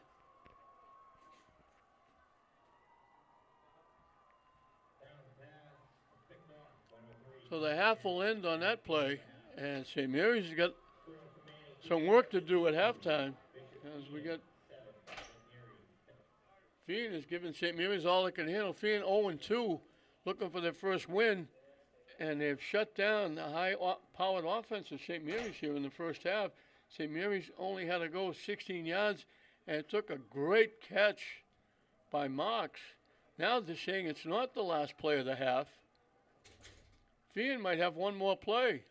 So the half will end on that play, and St. Mary's has got some work to do at halftime, as we got Feehan is giving St. Mary's all it can handle. Feehan 0-2, looking for their first win, and they've shut down the high-powered offense of St. Mary's here in the first half. St. Mary's only had to go 16 yards, and it took a great catch by Marks. Now they're saying it's not the last play of the half. Feehan might have one more play.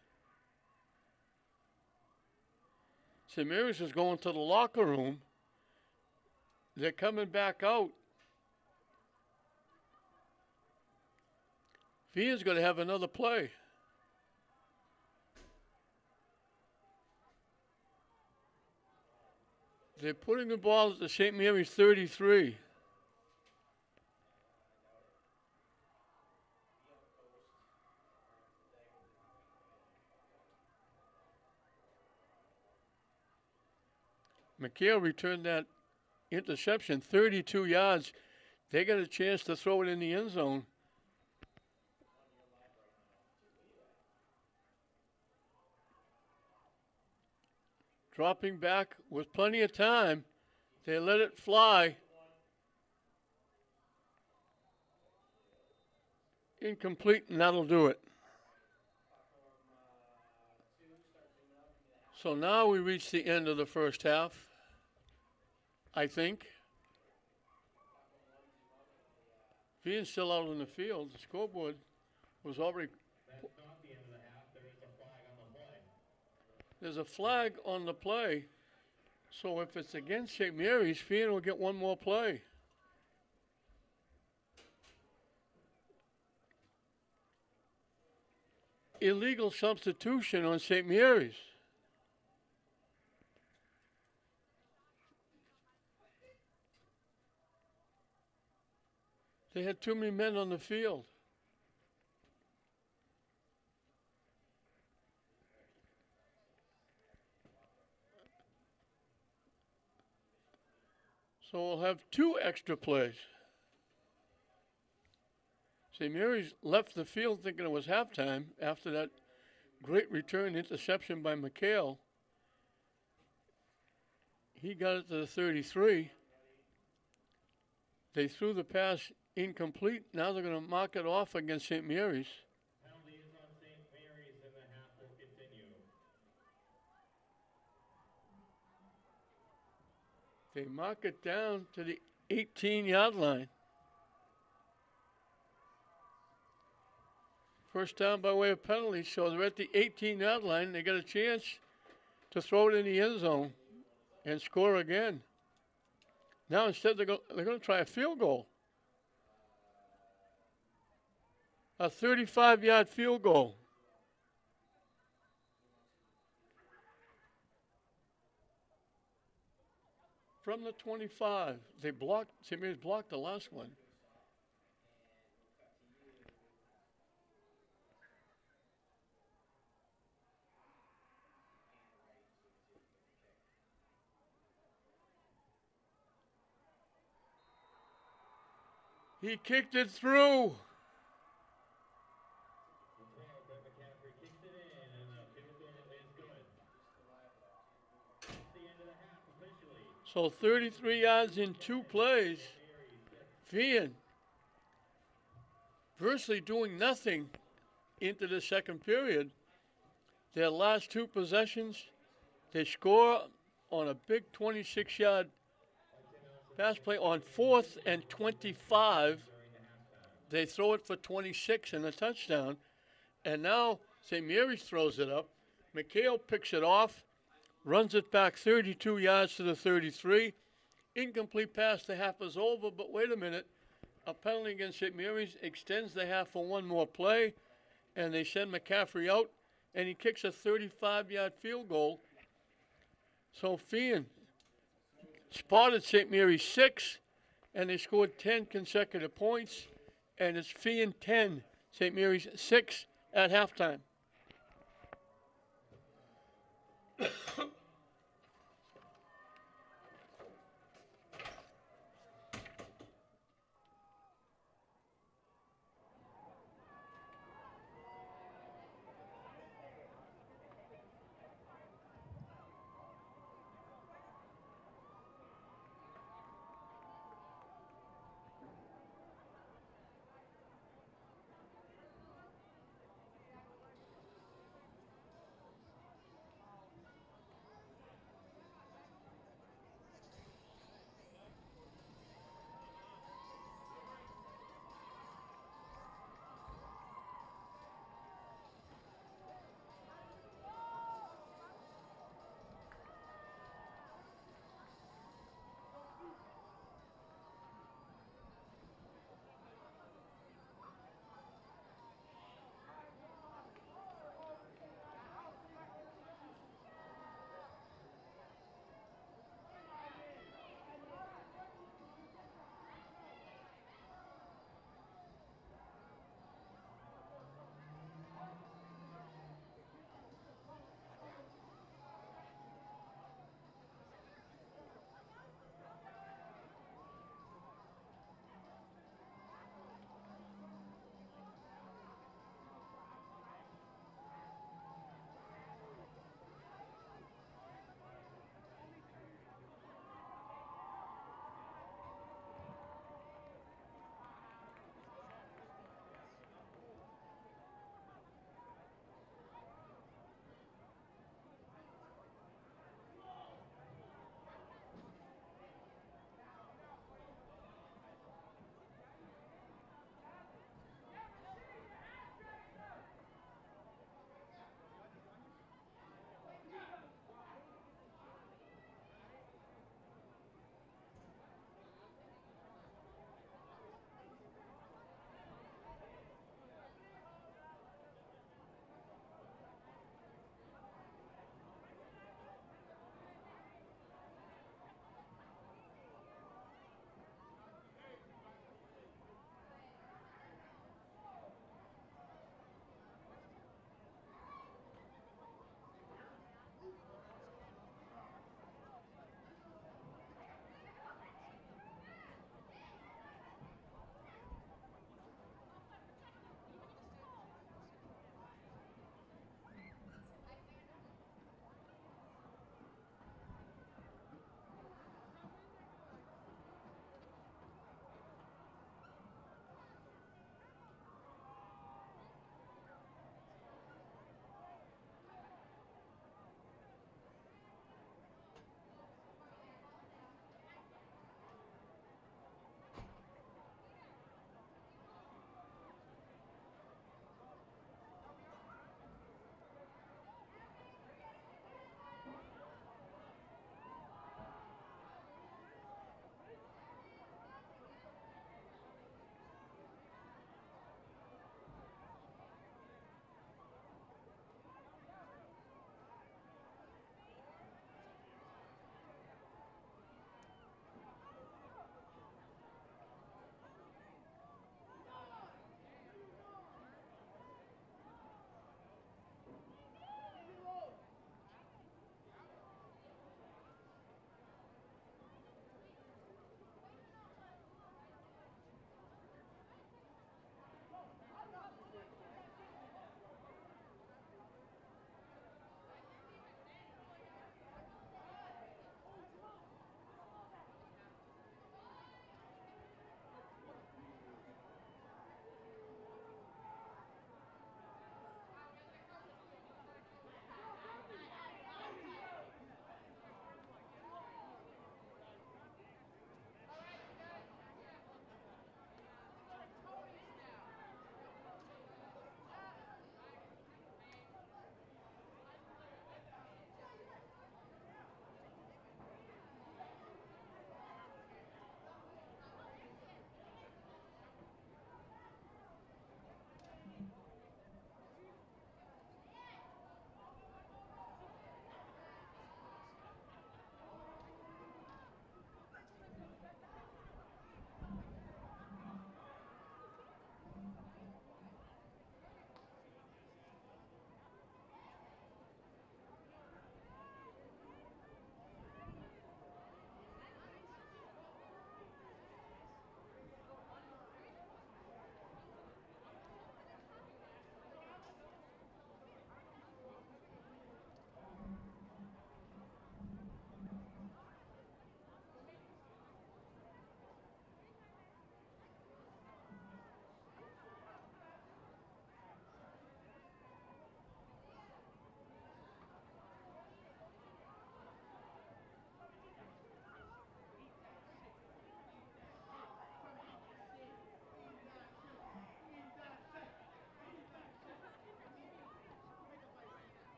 St. Mary's is going to the locker room. They're coming back out. Feehan's going to have another play. They're putting the ball at the St. Mary's 33. McHale returned that interception 32 yards They got a chance to throw it in the end zone. Dropping back with plenty of time. They let it fly. Incomplete, and that'll do it. So now we reach the end of the first half, I think. Feehan's still out on the field. The scoreboard was already. That's not the end of the half. There is a flag on the play. There's a flag on the play. So if it's against St. Mary's, Feehan will get one more play. Illegal substitution on St. Mary's. They had too many men on the field. So we'll have 2 extra plays. St. Mary's left the field thinking it was halftime after that great return interception by McHale. He got it to the 33. They threw the pass incomplete. Now they're going to mark it off against St. Mary's. Penalty is on St. Mary's, and the half will continue. They mark it down to the 18-yard line. First down by way of penalty, so they're at the 18-yard line. They got a chance to throw it in the end zone and score again. Now instead they're going to try a field goal. A 35-yard field goal. From the 25. They blocked, St. Mary's blocked the last one. He kicked it through. McCaffrey kicks it in, and the field goal is good. That's the end of the half officially. So 33 yards in 2 plays. Feehan virtually doing nothing into the second period. Their last 2 possessions, they score on a big 26-yard pass play on 4th and 25. They throw it for 26 and a touchdown. And now St. Mary's throws it up. McHale picks it off, runs it back 32 yards to the 33. Incomplete pass, the half is over, but wait a minute. A penalty against St. Mary's extends the half for one more play, and they send McCaffrey out, and he kicks a 35-yard field goal. So Feehan spotted St. Mary's 6, and they scored 10 consecutive points, and it's Feehan 10, St. Mary's 6 at halftime.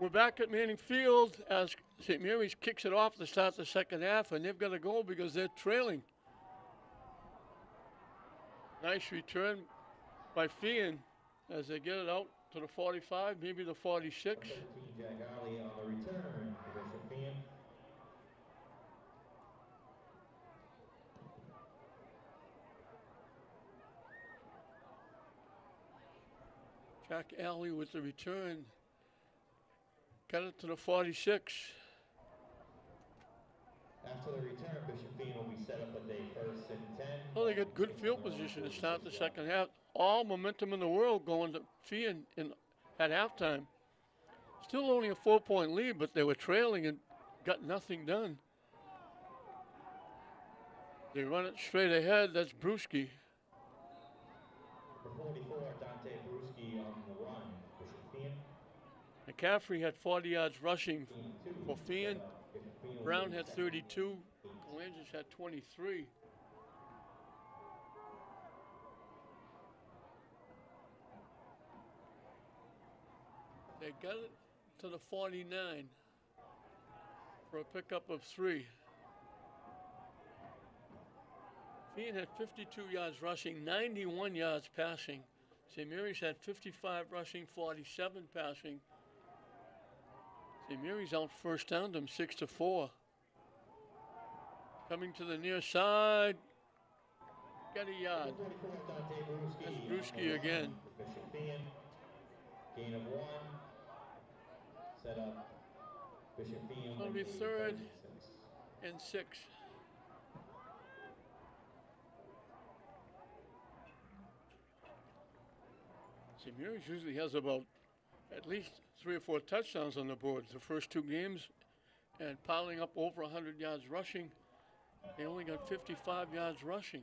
We're back at Manning Field as St. Mary's kicks it off to start the second half, and they've got to go because they're trailing. Nice return by Feehan as they get it out to the 45, maybe the 46. 13, Jack Ollie on the return for Bishop Feehan. Jack Alley with the return. Got it to the 46. After the return, Bishop Feehan will be set up with a 1st and 10. Well, they got good field position to start the second half. All momentum in the world going to Feehan at halftime. Still only a 4-point lead, but they were trailing and got nothing done. They run it straight ahead. That's Brewski. For 44, Dante Brewski on the run. Bishop Feehan. McCaffrey had 40 yards rushing for Feehan. Bishop Feehan will Brown be had set 32. Kalangis had 23. They got it to the 49 for a pickup of 3. Feehan had 52 yards rushing, 91 yards passing. St. Mary's had 55 rushing, 47 passing. St. Mary's out first down them 6-4. Coming to the near side. Got a yard. 44, Dante Brewski. That's on the Brewski run again. for Bishop Feehan. Gain of 1. Set up Bishop Feehan. It'll be with a 3rd 36. and 6. St. Mary's usually has about at least 3 or 4 touchdowns on the board the first 2 games and piling up over 100 yards rushing. They only got 55 yards rushing.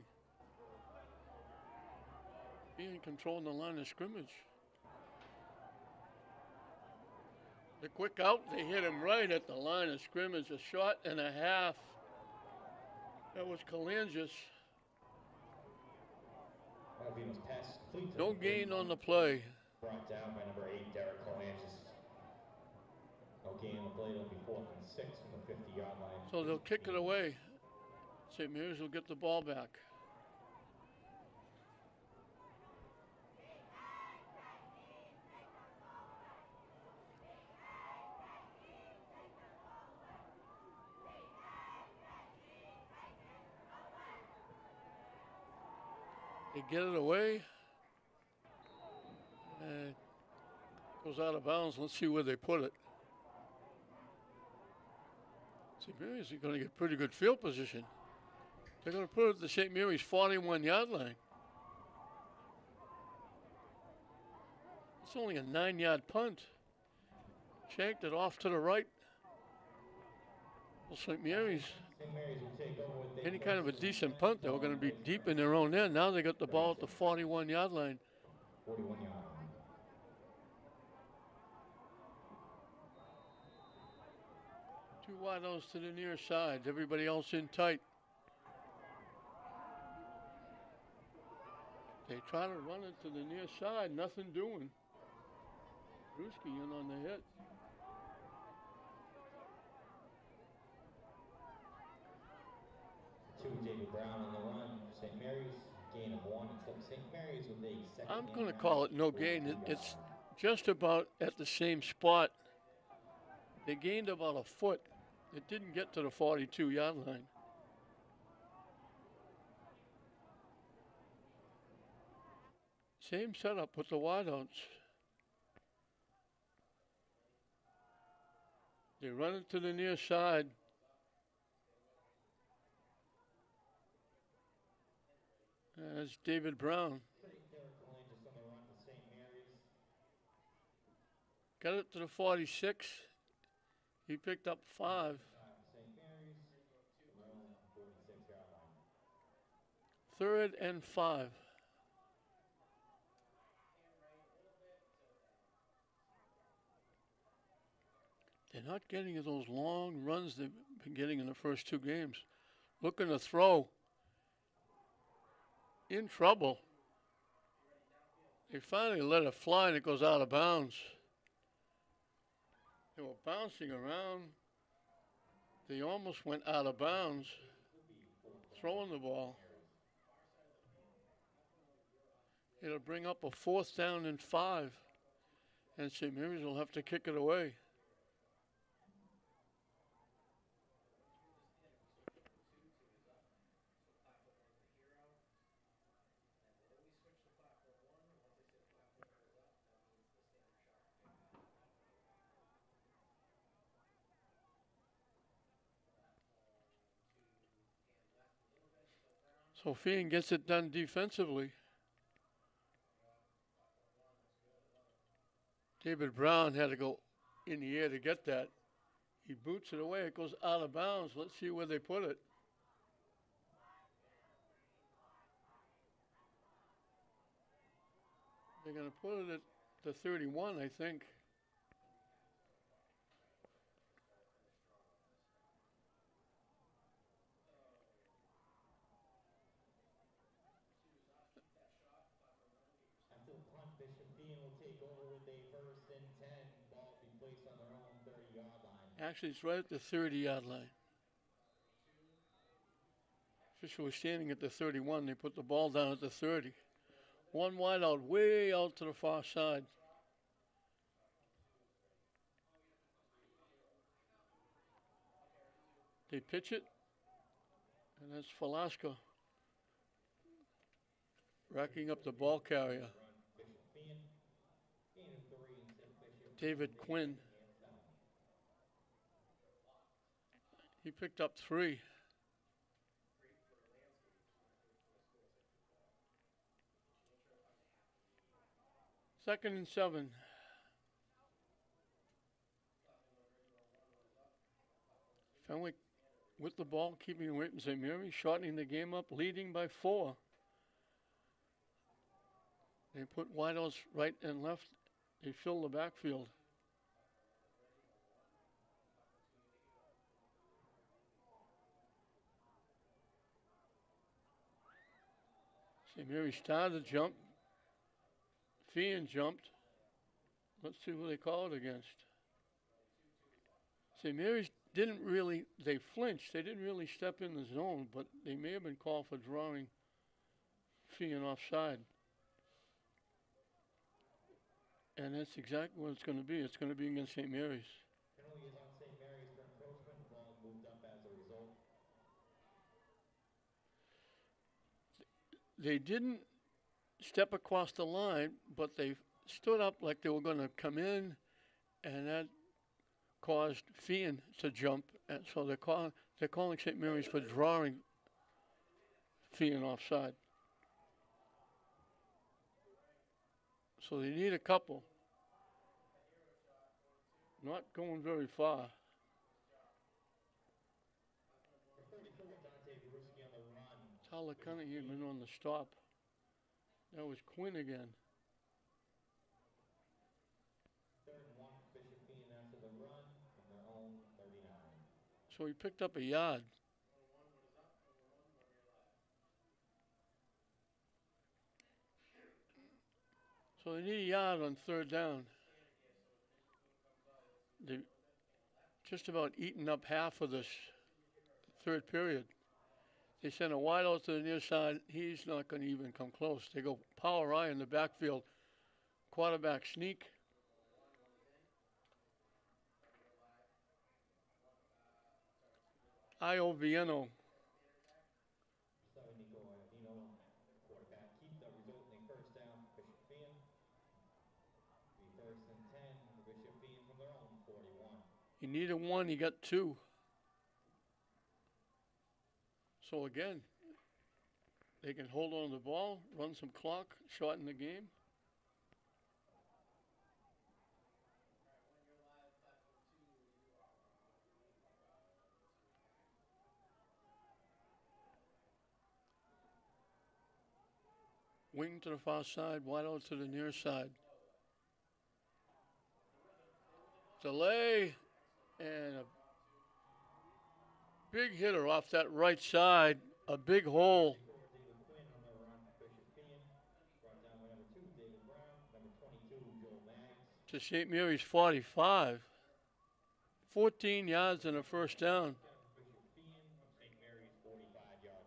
Being controlling the line of scrimmage. The quick out, they hit him right at the line of scrimmage, a shot and a half. That was Kalangis. Alvino's pass complete to No the gain 31. on the play. Brought down by number 8, Derek Kalangis. No gain on the play. It'll be 4th and 6 from the 50-yard line. So they'll kick it away. St. Mary's will get the ball back. They get it away. And goes out of bounds. Let's see where they put it. St. Mary's are going to get pretty good field position. They're going to put it at the St. Mary's 41-yard line. It's only a 9-yard punt. Shanked it off to the right. Well, St. Mary's, St. Mary's will take over with any kind of a decent punt, they were going to be deep in their own end. Now they got the ball at the 41-yard line. 41-yard line. Two wideouts to the near side. Everybody else in tight. They try to run it to the near side. Nothing doing. Brewski in on the hit. Two, David Brown on the run. St. Mary's, gain of 1. It's St. Mary's with a second. I'm going to call it no gain. It's just about at the same spot. They gained about a foot. It didn't get to the 42-yard line. Same setup with the wideouts. They run it to the near side. That's David Brown. Derek Kalangis on the run to St. Mary's. Got it to the 46. He picked up 5. St. Mary's, around 46-yard line. 3rd and 5. They're not getting those long runs they've been getting in the first 2 games. Looking to throw. In trouble. They finally let it fly and it goes out of bounds. They were bouncing around. They almost went out of bounds, throwing the ball. It'll bring up a 4th down and 5, and St. Mary's will have to kick it away. So Feehan gets it done defensively. David Brown had to go in the air to get that. He boots it away. It goes out of bounds. Let's see where they put it. They're going to put it at the 31, I think. After the punt, Bishop Feehan will take over with a 1st and 10. Ball will be placed on their own 30-yard line. Actually, it's right at the 30-yard line. Fisher was standing at the 31. They put the ball down at the 30. One wide out, way out to the far side. They pitch it, and that's Velasco racking up the ball carrier. Bishop Feehan, gain of 3 and Bishop. David Quinn. He picked up 3. 2nd and 7. Fenwick with the ball, keeping away from St. Mary's, shortening the game up, leading by 4. They put wideouts right and left. They fill the backfield. St. Mary's started to jump. Feehan jumped. Let's see who they call it against. St. Mary's didn't really, they flinched. They didn't really step in the zone, but they may have been called for drawing Feehan offside. And that's exactly what it's going to be. It's going to be against St. Mary's. Penalty is on St. Mary's for encroachment. The ball moved up as a result. They didn't step across the line, but they stood up like they were going to come in, and that caused Feehan to jump. And so they're calling St. Mary's for drawing Feehan offside. So they need a couple. Not going very far. For 34, Dante Beruski on the run. Tyler Cunningham on the stop. That was Quinn again. 3rd and 1 for Bishop Feehan after the run from their own 39. So he picked up a yard. So they need a yard on 3rd down. They've just about eaten up half of this 3rd period. They send a wide out to the near side. He's not going to even come close. They go power I in the backfield. Quarterback sneak. Io Vieno. Nico Iovino, quarterback, keep the result in a 1st down for Bishop Feehan. Be 1st and 10 for Bishop Feehan from their own 41. He needed 1. He got 2. So again, they can hold on to the ball, run some clock, shorten the game. Wing to the far side, wide out to the near side. Delay, and a big hitter off that right side, a big hole. David Quinn on the run for Bishop Feehan. Brought down by number 2, David Brown. Number 22, Joel Maggs. To St. Mary's 45. 14 yards and a first down. Bishop Feehan from St. Mary's 45-yard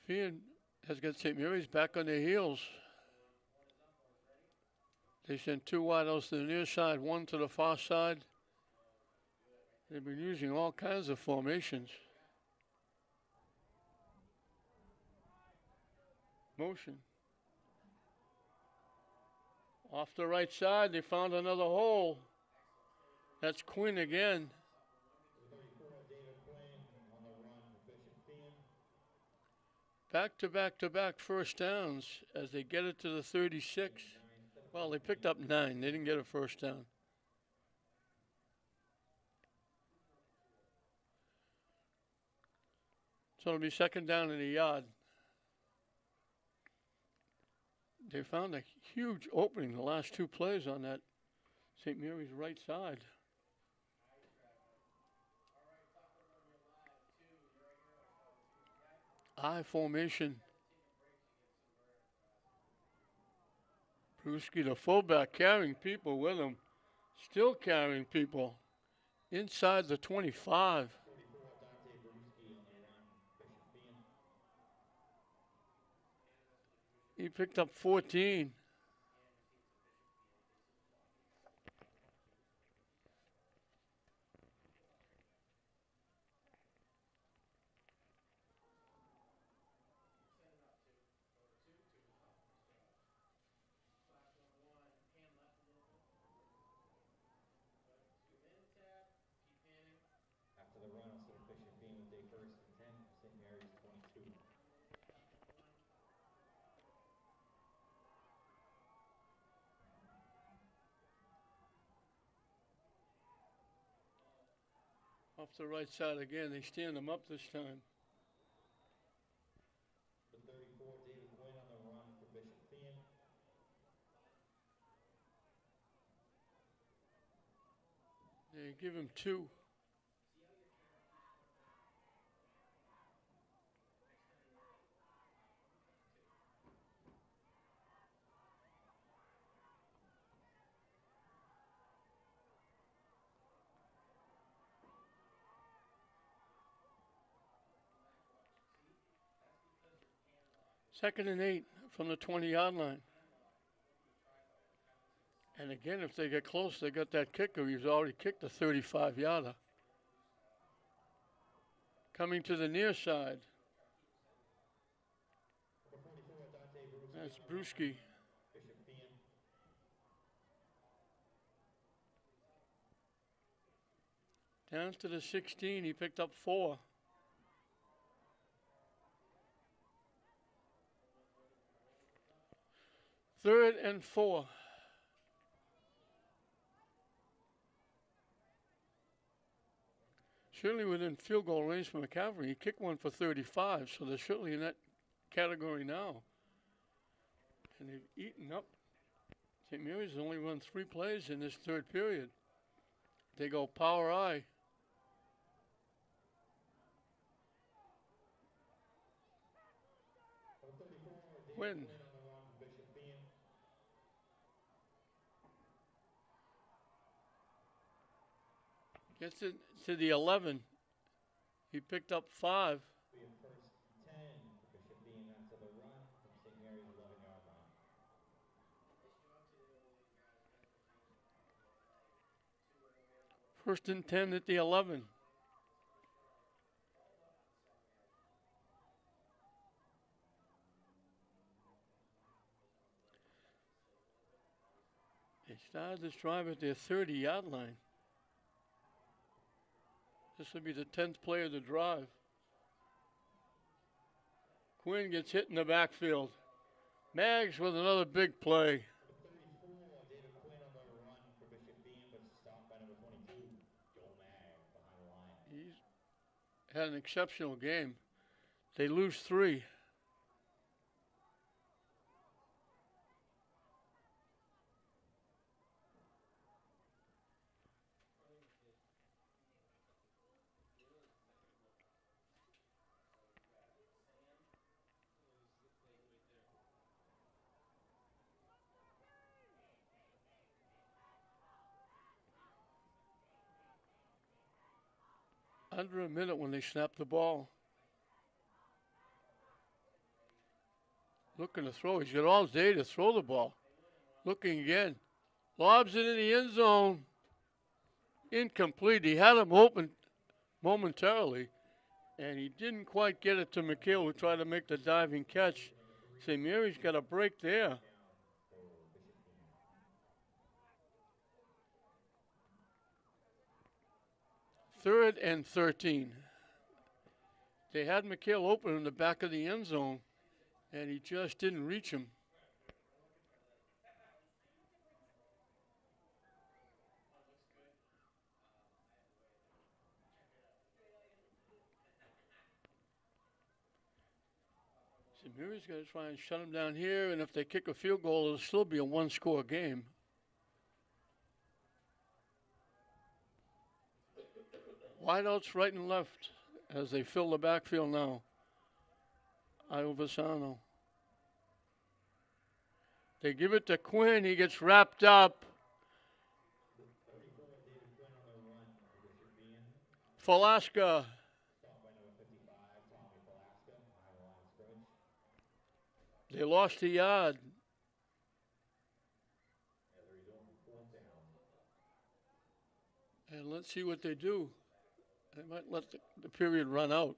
line. Feehan has got St. Mary's back on their heels. They sent 2 wideouts to the near side, 1 to the far side. They've been using all kinds of formations. Motion. Off the right side, they found another hole. That's Quinn again. 34, David Quinn on the run for Bishop Feehan. Back to back to back first downs as they get it to the 36. Well, they picked up 9. They didn't get a first down. So it'll be second down in the yard. They found a huge opening the last 2 plays on that St. Mary's right side. I formation. Brewski, the fullback, carrying people with him. Still carrying people inside the 25. 44, Dante Brewski on the run, Bishop Feehan. He picked up 14. After the run, so Bishop Feehan with a first and 10 from St. Mary's 22. Off the right side again. They stand him up this time. The 34, David Quinn on the run for Bishop Feehan. They give him 2. Second and 8 from the 20-yard line. And again, if they get close, they got that kicker. He's already kicked a 35-yarder. Coming to the near side. Number 44, Dante Brewski. That's on the Brewski. run, Bishop Feehan. Down to the 16. He picked up 4. Third and 4. Certainly within field goal range from McCaffrey. He kicked one for 35, so they're certainly in that category now. And they've eaten up. St. Mary's has only run 3 plays in this third period. They go power I. Number 34, David Quinn. Quinn on the run for Bishop Feehan. Gets it to the 11. He picked up 5. We have first and 10 for Bishop Feehan after the run from St. Mary's 11-yard line. First and 10 at the 11. They started this drive at their 30-yard line. This will be the 10th play of the drive. Quinn gets hit in the backfield. Maggs with another big play. Number 34, David Quinn on the run for Bishop Feehan, but stopped by number 22, Joe Mag behind the line. He's had an exceptional game. They lose 3. under a minute when they snapped the ball. Looking to throw. He's got all day to throw the ball. Looking again. Lobs it in the end zone. Incomplete. He had him open momentarily, and he didn't quite get it to McHale, who tried to make the diving catch. St. Mary's got a break there. Third and 13. They had McHale open in the back of the end zone, and he just didn't reach him. St. Mary's got to try and shut him down here, and if they kick a field goal, it'll still be a one-score game. Wideouts right and left as they fill the backfield now. Iovasano. They give it to Quinn. He gets wrapped up. Falaska. They lost a yard. And let's see what they do. They might let the period run out.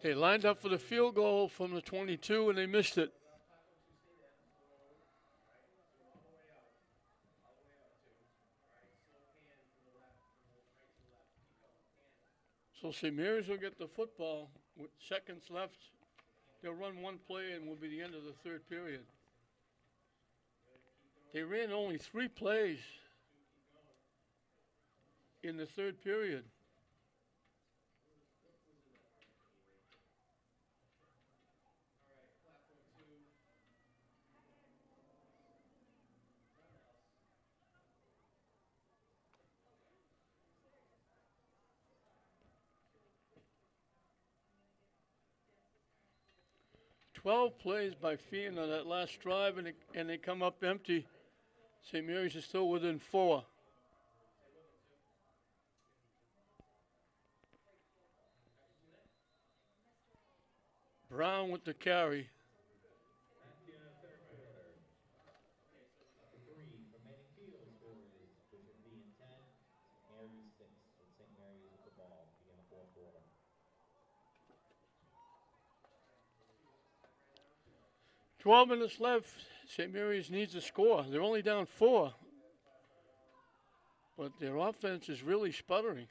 They lined up for the field goal from the 22, and they missed it. So St. Mary's will get the football with seconds left. They'll run one play and will be the end of the third period. They ran only 3 plays in the third period. "12 plays by Feehan on that last drive, and they come up empty. St. Mary's is still within 4. Brown with the carry. "12 minutes left. St. Mary's needs a score. They're only down 4. But their offense is really sputtering.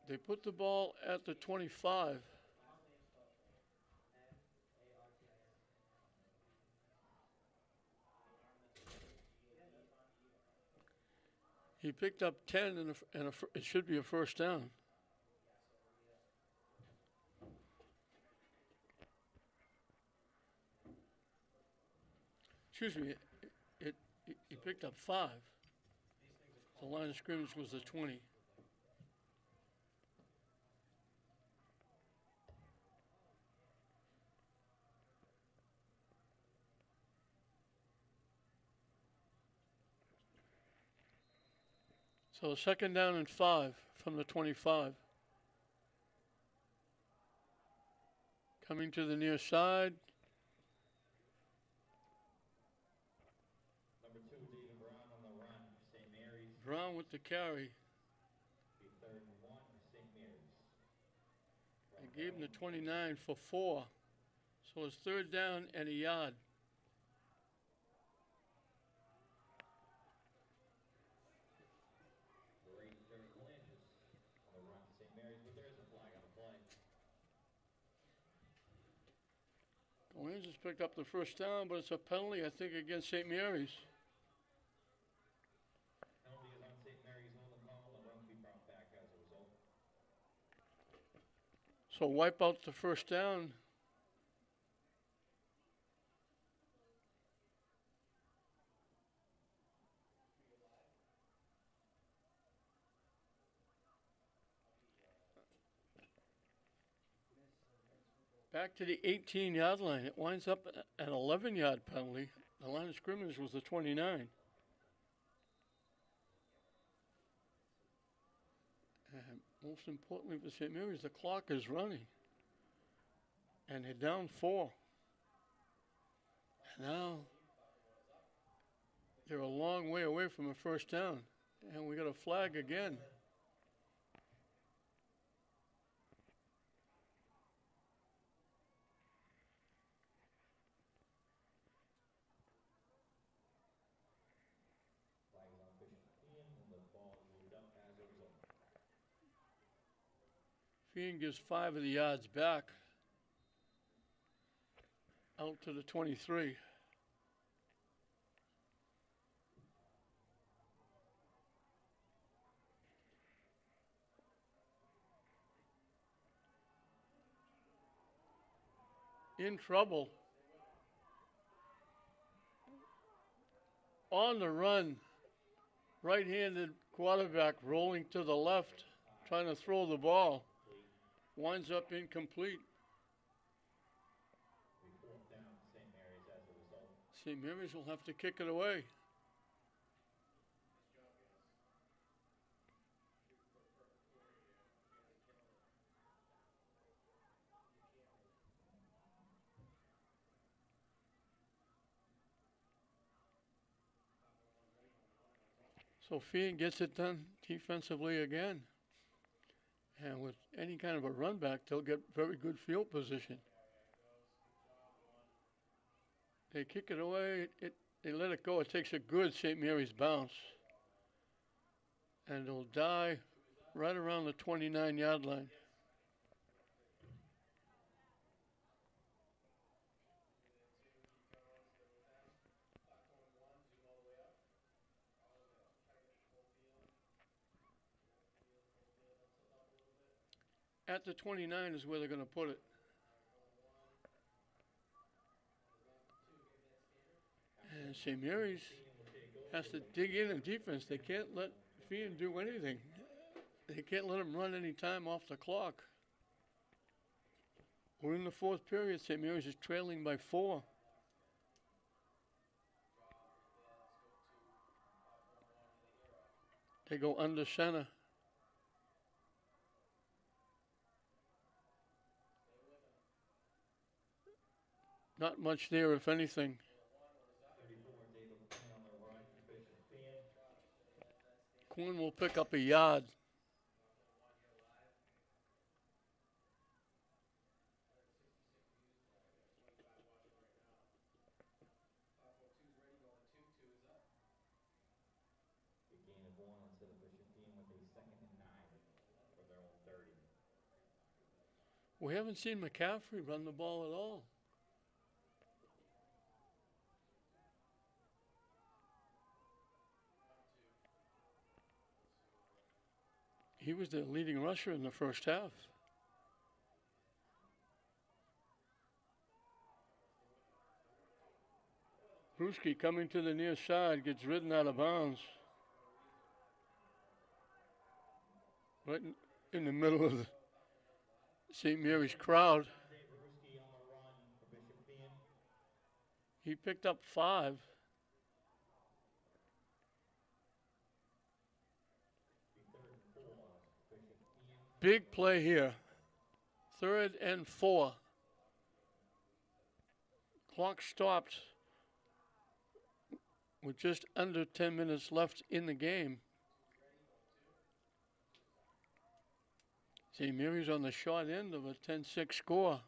They put the ball at the 25. He picked up 10, and it should be a first down. Excuse me, he picked up 5. The line of scrimmage was the 20. So 2nd down and 5 from the 25. Coming to the near side. Number 2, David Brown on the run for St. Mary's. Brown with the carry. 3rd and 1 for St. Mary's. They gave him the 29 for 4. So it's 3rd down and a yard. Great Dirk Landis on the run for St. Mary's, but there is a flag on the play. Kansas picked up the first down, but it's a penalty, I think, against St. Mary's. Penalty is on St. Mary's holding call. The run will be brought back as a result. So wipe out the first down. Back to the 18-yard line. It winds up at 11-yard penalty. The line of scrimmage was the 29. And most importantly for St. Mary's, the clock is running. And they're down 4. Now they're a long way away from a first down. And we got a flag again. Flag is on Bishop Feehan, and the ball is moved up as a result. Feehan gives 5 of the yards back out to the 23. In trouble. On the run. Right-handed quarterback rolling to the left, trying to throw the ball. Winds up incomplete. Fourth down, St. Mary's as a result. St. Mary's will have to kick it away. So Feehan gets it done defensively again. And with any kind of a run back, they'll get very good field position. They kick it away. They let it go. It takes a good St. Mary's bounce. And it'll die right around the 29-yard line. At the 29 is where they're going to put it. And St. Mary's has to dig in defense. They can't let Feehan do anything. They can't let him run any time off the clock. We're in the fourth period. St. Mary's is trailing by 4. They go under center. Not much there, if anything. 34 is able to play on the run for Bishop Feehan. Quinn will pick up a yard. A gain of 1 instead of Bishop Feehan with a 2nd and 9 for their own 30. We haven't seen McCaffrey run the ball at all. He was the leading rusher in the first half. Brewski coming to the near side, gets ridden out of bounds. Right in the middle of the St. Mary's crowd. Brewski on the run for Bishop Feehan. He picked up 5. Be 3rd and 4 for Bishop Feehan. Big play here. 3rd and 4. Clock stopped with just under 10 minutes left in the game. St. Mary's on the short end of a 10-6 score.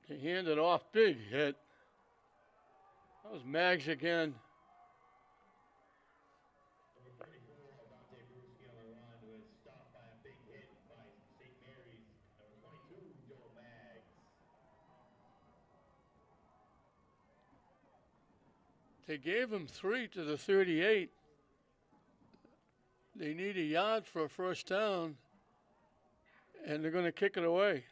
They hand it off, big hit. That was Mags again. Number 34, Dante Bruschi on the run was stopped by a big hit by St. Mary's. Number 22, Joe Maggs. They gave him 3 to the 38. They need a yard for a first down, and they're going to kick it away.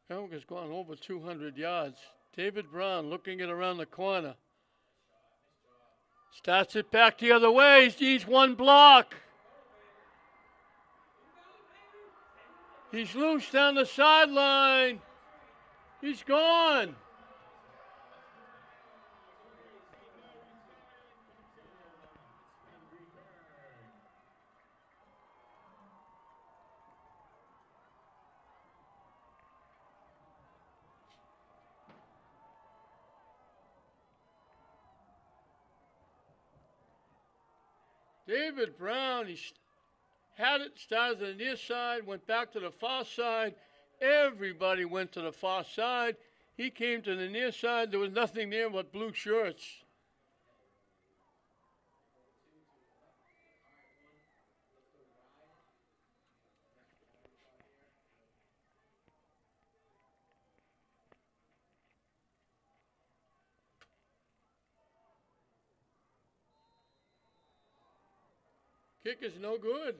Elk has gone over 200 yards. David Brown looking it around the corner. Starts it back the other way. He needs one block. He's loose down the sideline. He's gone. David Brown, he had it, started to the near side, went back to the far side. Everybody went to the far side. He came to the near side. There was nothing there but blue shirts. Kick is no good.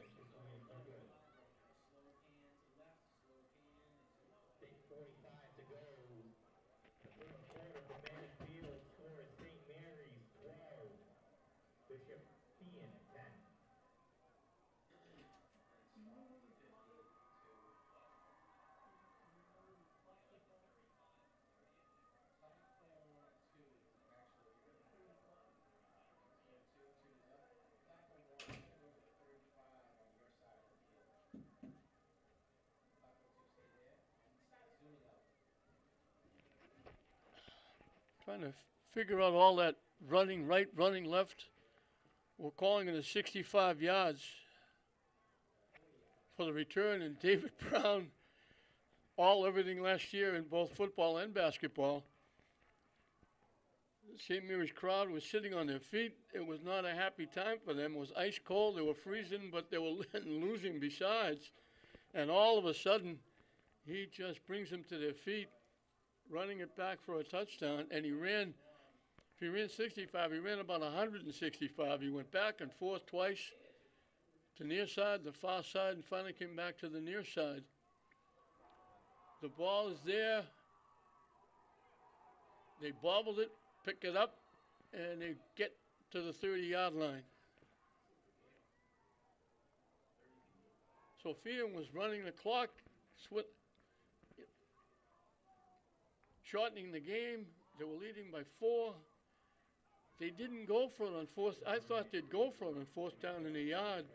Big 45 to go. The third quarter from Manning Field. Score is St. Mary's 12. Bishop Feehan at 10. Trying to figure out all that running right, running left. We're calling it a 65 yards for the return. And David Brown, everything last year in both football and basketball. The St. Mary's crowd was sitting on their feet. It was not a happy time for them. It was ice cold. They were freezing, but they were losing besides. And all of a sudden, he just brings them to their feet, running it back for a touchdown. And he ran 65, he ran about 165. He went back and forth twice to near side, the far side, and finally came back to the near side. The ball is there. They bobbled it, pick it up, and they get to the 30-yard line. So Feehan was running the clock, shortening the game. They were leading by 4. They didn't go for it on fourth. I thought they'd go for it on fourth down in the yard.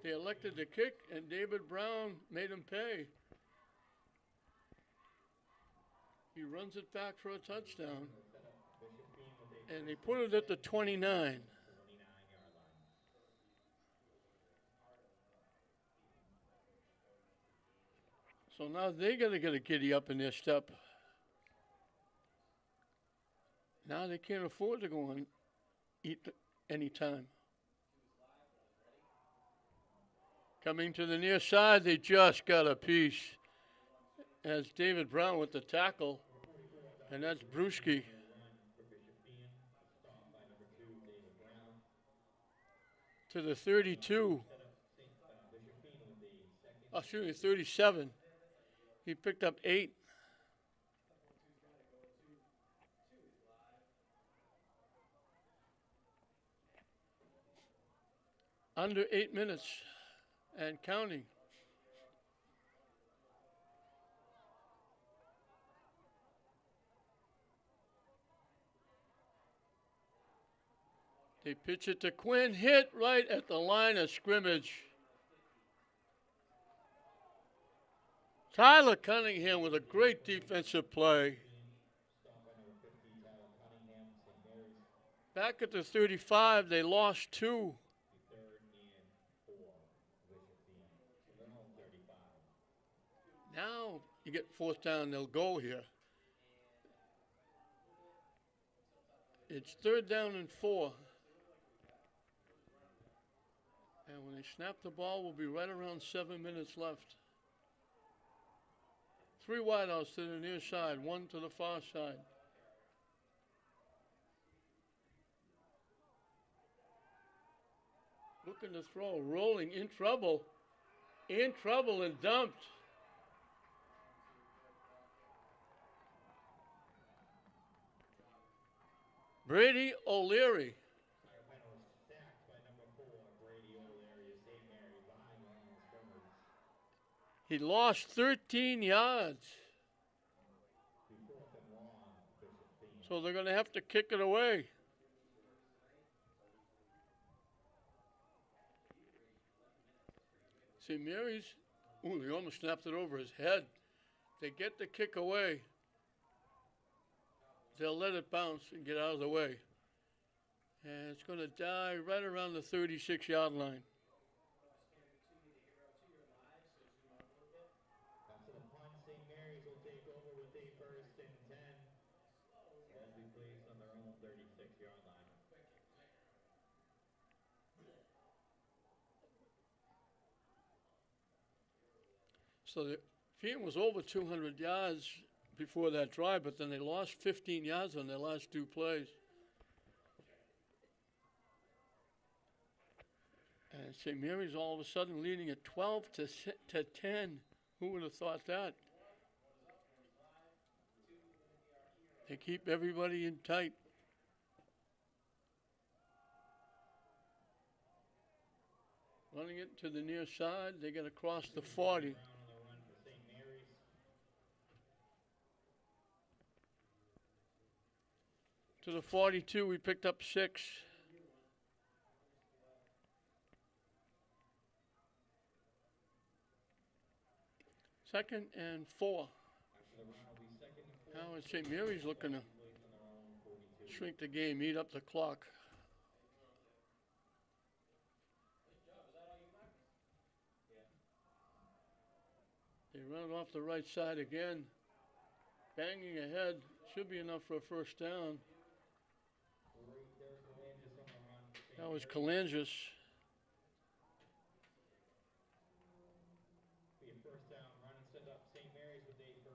They elected to kick, and David Brown made them pay. He runs it back for a touchdown. And they put it at the 29. So now they got to get a giddy up in their step. Now they can't afford to go on eat any time. Coming to the near side, they just got a piece. As David Brown with the tackle, and that's Bruschi. To the 32. Oh, excuse me, 37. He picked up 8. Under 8 minutes and counting. They pitch it to Quinn, hit right at the line of scrimmage. Tyler Cunningham with a great defensive play. Back at the 35, they lost 2. Now you get fourth down, they'll go here. It's third down and 4. And when they snap the ball, we'll be right around 7 minutes left. 3 wideouts to the near side, 1 to the far side. Looking to throw, rolling, in trouble and dumped. Brady O'Leary. Fireman was sacked by number 4, Brady O'Leary of St. Mary's behind the line of scrimmage. He lost 13 yards. Be 4th and long, Bishop Feehan. So they're going to have to kick it away. See, Mary's, he almost snapped it over his head. They get the kick away. They'll let it bounce and get out of the way. And it's going to die right around the 36-yard line. After the punt, St. Mary's will take over with a 1st and 10. As we place on their own 36-yard line. So the Feehan was over 200 yards before that drive, but then they lost 15 yards on their last 2 plays. And St. Mary's all of a sudden leading at 12 to 10. Who would have thought that? They keep everybody in tight. Running it to the near side, they get across the 40. To the 42, we picked up 6. Second and 4. Now it's St. Mary's looking to shrink the game, eat up the clock. They run it off the right side again. Banging ahead. Should be enough for a first down. That was Kalangis.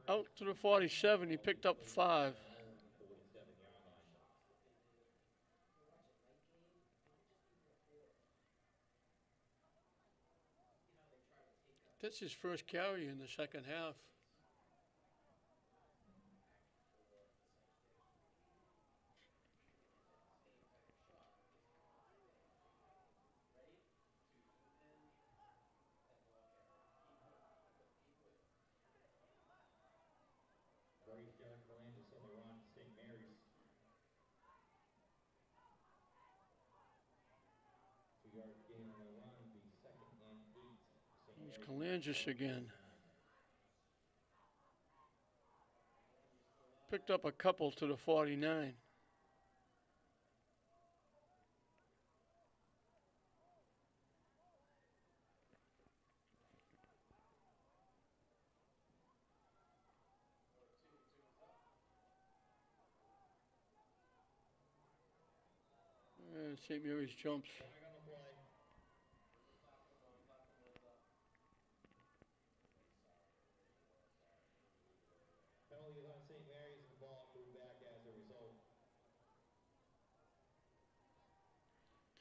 Out to the 47. He picked up 5. That's his first carry in the second half. Here's Kalangis again. Picked up a couple to the 49. St. Mary's jumps. Penalties on St. Mary's and the ball moved back as a result.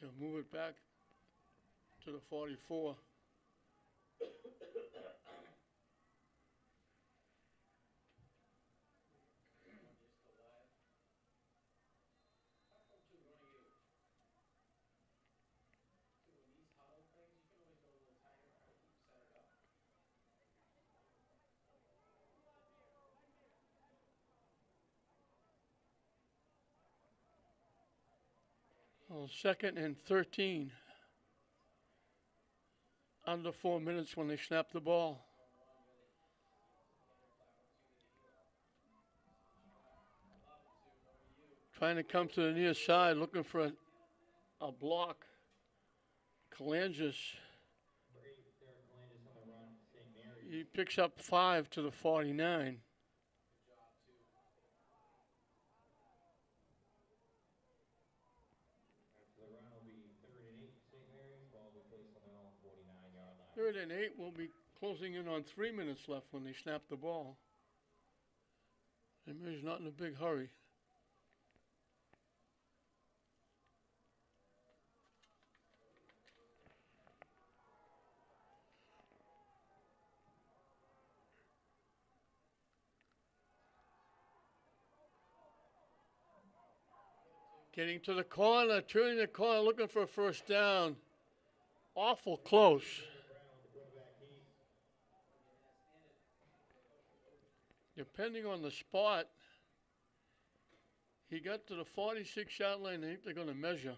They'll move it back to the 44. Well, 2nd and 13. Under 4 minutes when they snap the ball. Trying to come to the near side, looking for a block. Kalangis. He picks up 5 to the 49. After the run will be 3rd and 8 for St. Mary's. Ball will be placed on their own 49-yard line. 3rd and 8 will be closing in on 3 minutes left when they snap the ball. St. Mary's not in a big hurry. Getting to the corner, turning the corner, looking for a first down. Awful close. Depending on the spot, he got to the 46-yard line. I think they're going to measure.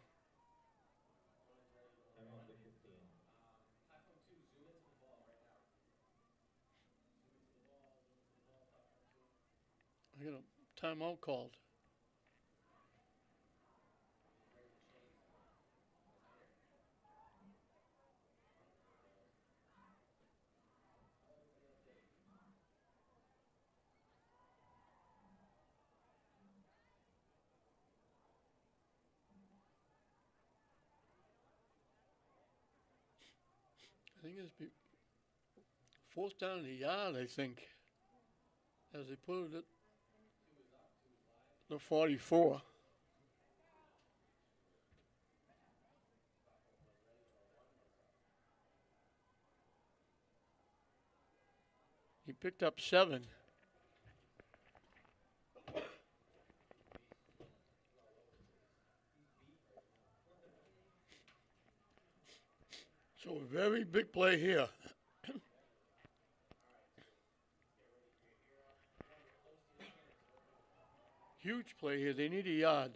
I got a timeout called. I think it's 4th down the yard, I think, as they put it at the 44. He picked up 7. So a very big play here. Huge play here. They need a yard.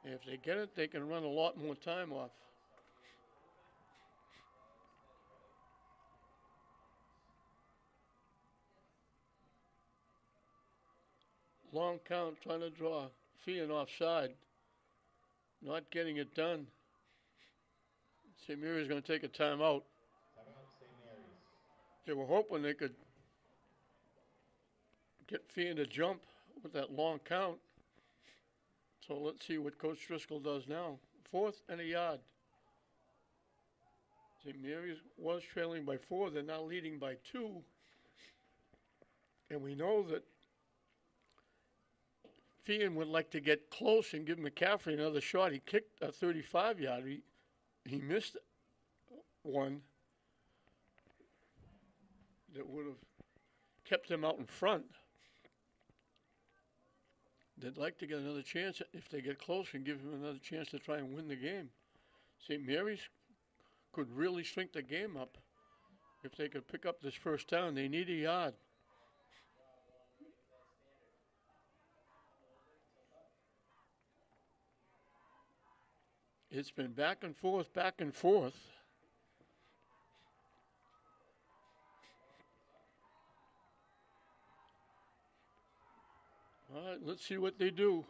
And if they get it, they can run a lot more time off. Long count, trying to draw Feehan offside. Not getting it done. St. Mary's going to take a timeout. St. Mary's. They were hoping they could get Feehan to jump with that long count. So let's see what Coach Driscoll does now. 4th and a yard. St. Mary's was trailing by 4. They're now leading by 2. And we know that Feehan would like to get close and give McCaffrey another shot. He kicked a 35-yard. He missed one that would have kept them out in front. They'd like to get another chance if they get close and give him another chance to try and win the game. St. Mary's could really shrink the game up if they could pick up this first down. They need a yard. It's been back and forth, back and forth. All right, let's see what they do.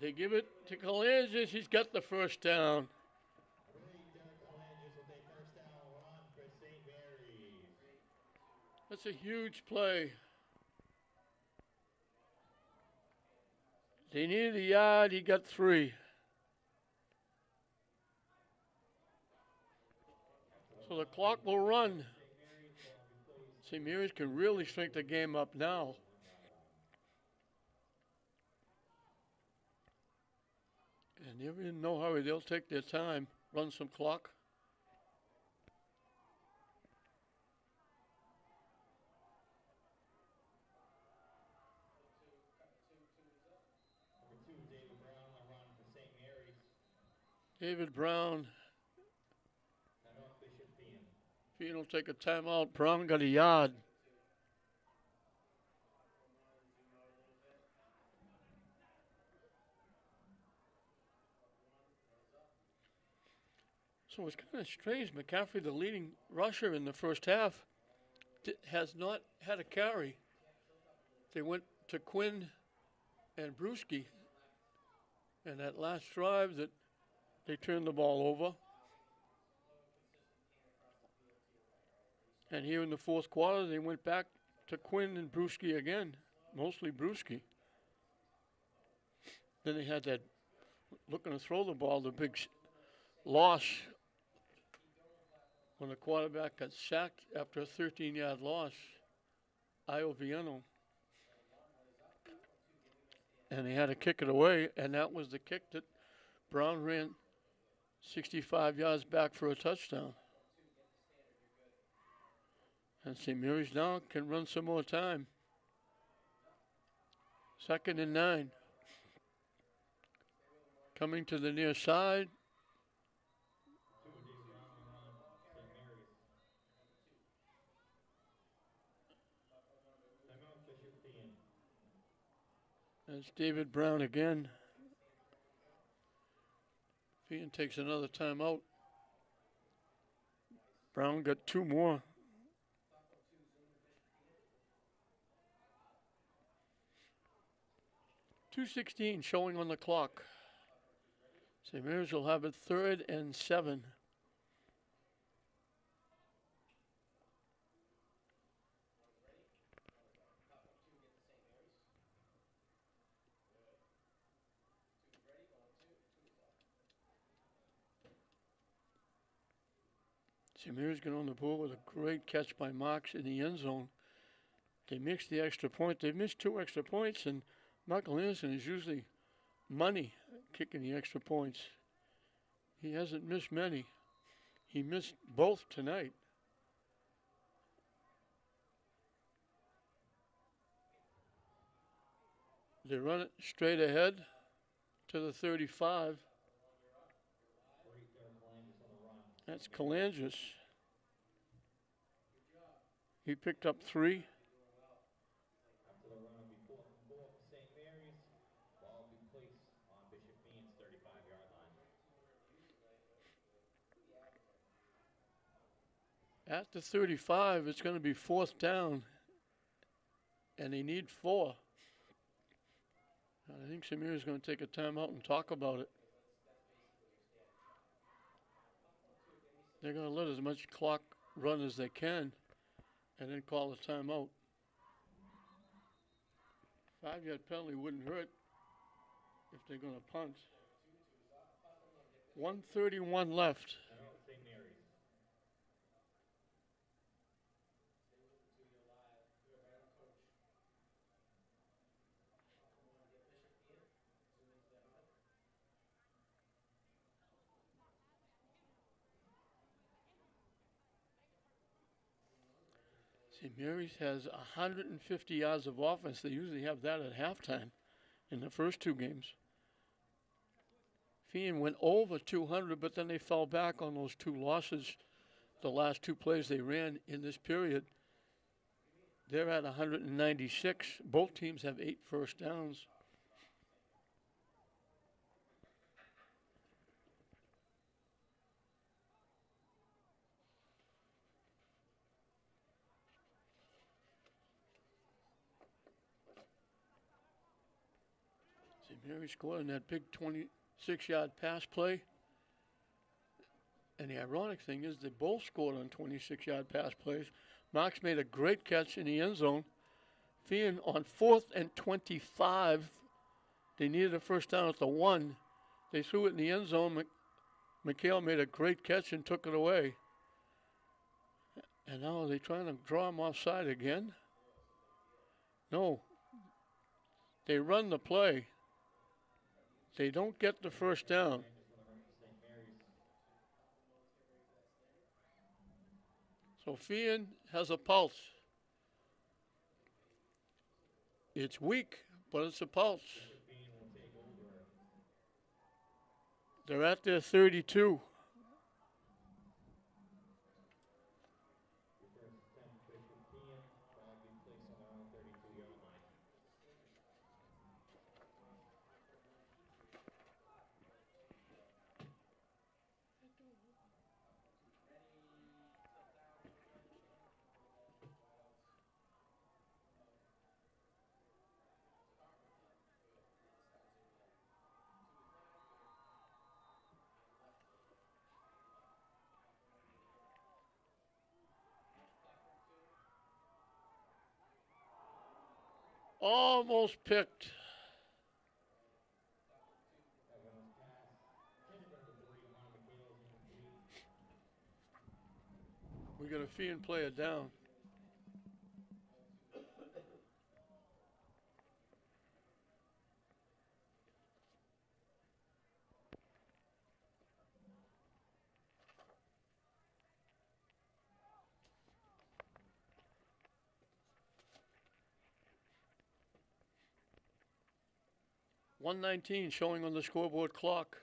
They give it to Kalanzis. He's got the first down. That's a huge play. They needed a yard. He got 3. So the clock will run. St. Mary's can really shrink the game up now. And they're in no hurry. They'll take their time, run some clock. David Brown. Feehan will take a timeout. Brown got a yard. So it's kind of strange. McCaffrey, the leading rusher in the first half, has not had a carry. They went to Quinn and Brewski. And that last drive that they turned the ball over. And here in the fourth quarter, they went back to Quinn and Brewski again, mostly Brewski. Then they had that looking to throw the ball, the big loss when the quarterback got sacked after a 13-yard loss, Ioviano. And they had to kick it away, and that was the kick that Brown ran 65 yards back for a touchdown. And St. Mary's now can run some more time. 2nd and 9. Coming to the near side. That's David Brown again. Feehan takes another timeout. Brown got 2 more. .216 showing on the clock. St. Mary's will have it 3rd and 7. St. Mary's got on the board with a great catch by Marks in the end zone. They mixed the extra point. They missed 2 extra points, and Michael Anderson is usually money kicking the extra points. He hasn't missed many. He missed both tonight. They run it straight ahead to the 35. That's Kalangis. He picked up 3. After the run will be 4th and 4 for St. Mary's. Ball will be placed on Bishop Feehan's 35-yard line. At the 35, it's going to be 4th down, and they need 4. I think Samir is going to take a timeout and talk about it. They're going to let as much clock run as they can and then call a timeout. 5-yard penalty wouldn't hurt if they're going to punt. 1:31 left. St. Mary's. St. Mary's has 150 yards of offense. They usually have that at halftime in the first 2 games. Feehan went over 200, but then they fell back on those 2 losses. The last 2 plays they ran in this period. They're at 196. Both teams have 8 first downs. St. Mary scored on that big 26-yard pass play. And the ironic thing is they both scored on 26-yard pass plays. Marks made a great catch in the end zone. Feehan on 4th and 25. They needed a first down at the 1. They threw it in the end zone. McHale made a great catch and took it away. And now are they trying to draw him offside again? No. They run the play. They don't get the first down. So Feehan has a pulse. It's weak, but it's a pulse. They're at their 32. Almost picked. Evans pass intended at the 3 behind McHale's incomplete. We got a Feehan player down. .119 showing on the scoreboard clock.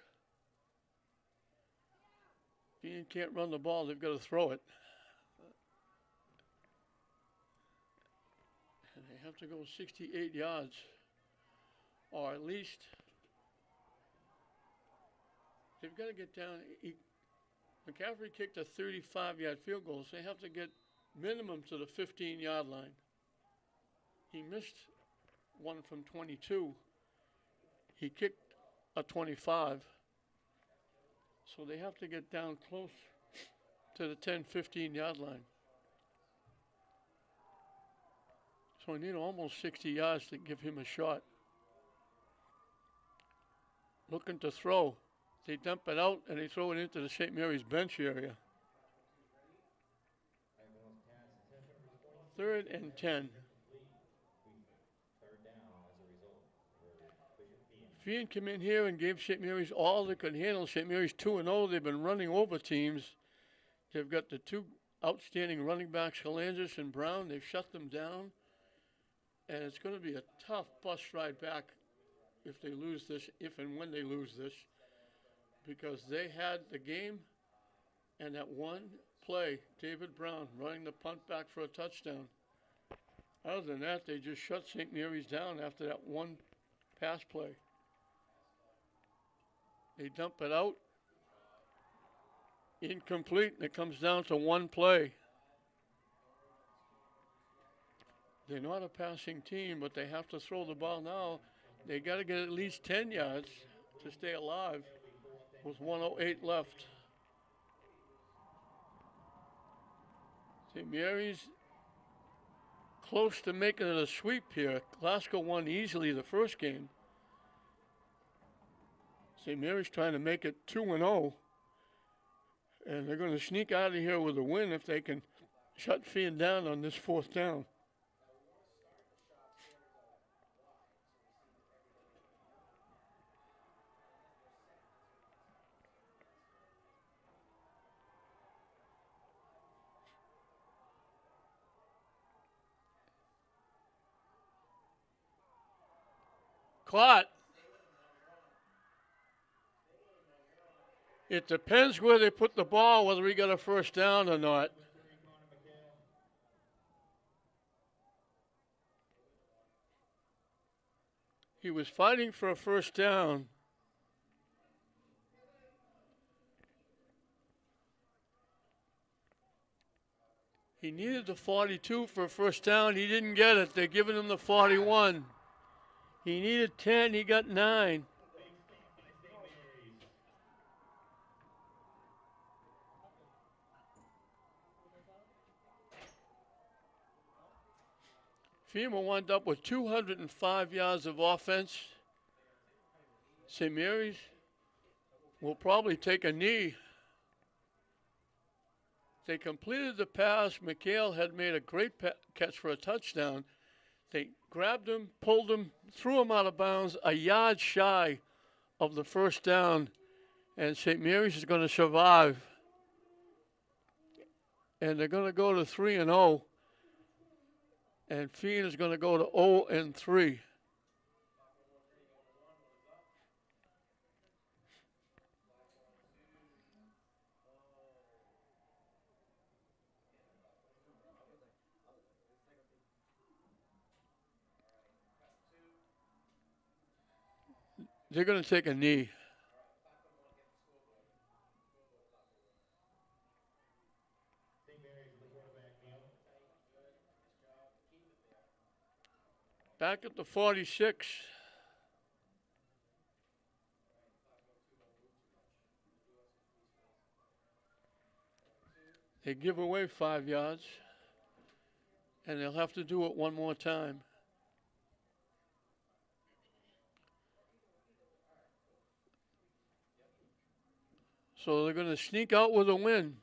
Feehan can't run the ball, they've got to throw it. And they have to go 68 yards, or at least they've got to get down. McCaffrey kicked a 35-yard field goal, so they have to get minimum to the 15-yard line. He missed one from 22. He kicked a 25. So they have to get down close to the 10, 15-yard line. So we need almost 60 yards to give him a shot. Looking to throw. They dump it out and they throw it into the St. Mary's bench area. Evans pass intended for 3rd and 10. incomplete. 3rd down as a result for Bishop Feehan. Feehan came in here and gave St. Mary's all they could handle. St. Mary's 2-0. They've been running over teams. They've got the two outstanding running backs, Halandis and Brown. They've shut them down. And it's going to be a tough bus ride back if they lose this, if and when they lose this, because they had the game and that one play, David Brown running the punt back for a touchdown. Other than that, they just shut St. Mary's down after that one pass play. They dump it out. Incomplete, and it comes down to one play. They're not a passing team, but they have to throw the ball now. They got to get at least 10 yards to stay alive with 1:08 left. St. Mary's close to making it a sweep here. Glasgow won easily the first game. St. Mary's trying to make it 2-0. And they're going to sneak out of here with a win if they can shut Feehan down on this 4th down. Caught. It depends where they put the ball, whether he got a first down or not. He was fighting for a first down. He needed the 42 for a first down. He didn't get it. They're giving him the 41. He needed 10. He got 9. Feehan will wind up with 205 yards of offense. St. Mary's will probably take a knee. They completed the pass. McHale had made a great catch for a touchdown. They grabbed him, pulled him, threw him out of bounds, a yard shy of the first down, and St. Mary's is going to survive. And they're going to go to 3-0. And Feehan is going to go to 0-3. They're going to take a knee. Back at the 46. They give away 5 yards, and they'll have to do it one more time. So they're going to sneak out with a win.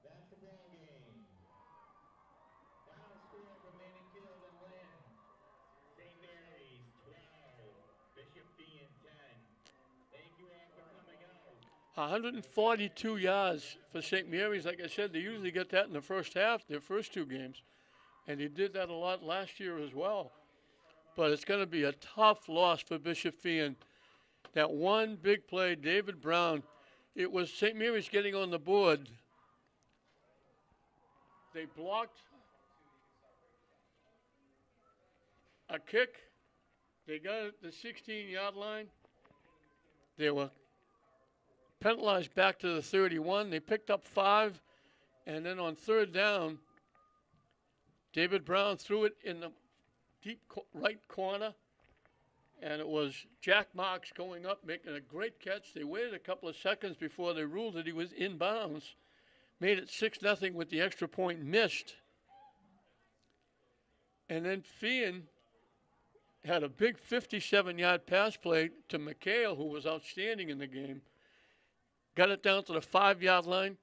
That's the ball game. Final score for Manicfield and Lynn. St. Mary's 12, Bishop Feehan 10. Thank you all for coming out. 142 yards for St. Mary's. Like I said, they usually get that in the first half, their first two games. And he did that a lot last year as well. But it's going to be a tough loss for Bishop Feehan. That one big play, David Brown, it was St. Mary's getting on the board. They blocked a kick. They got it at the 16-yard line. They were penalized back to the 31. They picked up 5. And then on third down, David Brown threw it in the deep right corner. And it was Jack Marks going up, making a great catch. They waited a couple of seconds before they ruled that he was in bounds. Made it 6-0 with the extra point missed. And then Feehan had a big 57-yard pass play to McHale, who was outstanding in the game. Got it down to the 5-yard line.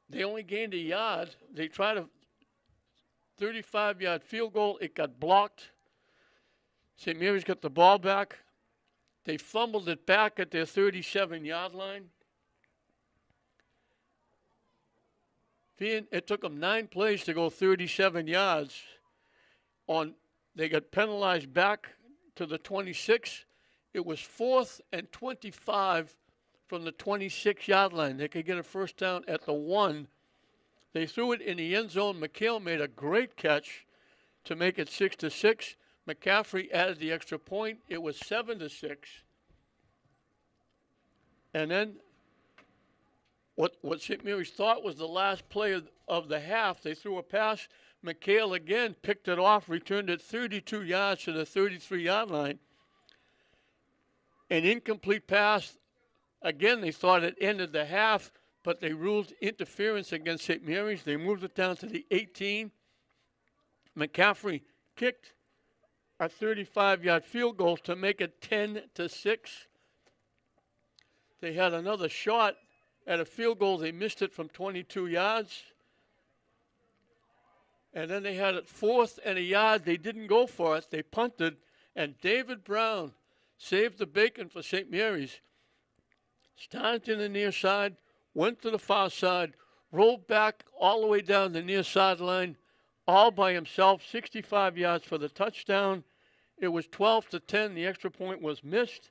They only gained a yard. They tried a 35-yard field goal. It got blocked. St. Mary's got the ball back. They fumbled it back at their 37-yard line. It took them 9 plays to go 37 yards. They got penalized back to the 26. It was 4th and 25 from the 26-yard line. They could get a first down at the 1. They threw it in the end zone. McHale made a great catch to make it 6-6. McCaffrey added the extra point. It was 7-6. And then what St. Mary's thought was the last play of the half, they threw a pass. McHale again picked it off, returned it 32 yards to the 33-yard line. An incomplete pass. Again, they thought it ended the half, but they ruled interference against St. Mary's. They moved it down to the 18. McCaffrey kicked a 35-yard field goal to make it 10-6. They had another shot at a field goal. They missed it from 22 yards. And then they had it 4th and a yard. They didn't go for it. They punted. And David Brown saved the bacon for St. Mary's. Started in the near side, went to the far side, rolled back all the way down the near sideline, all by himself, 65 yards for the touchdown. It was 12-10. The extra point was missed.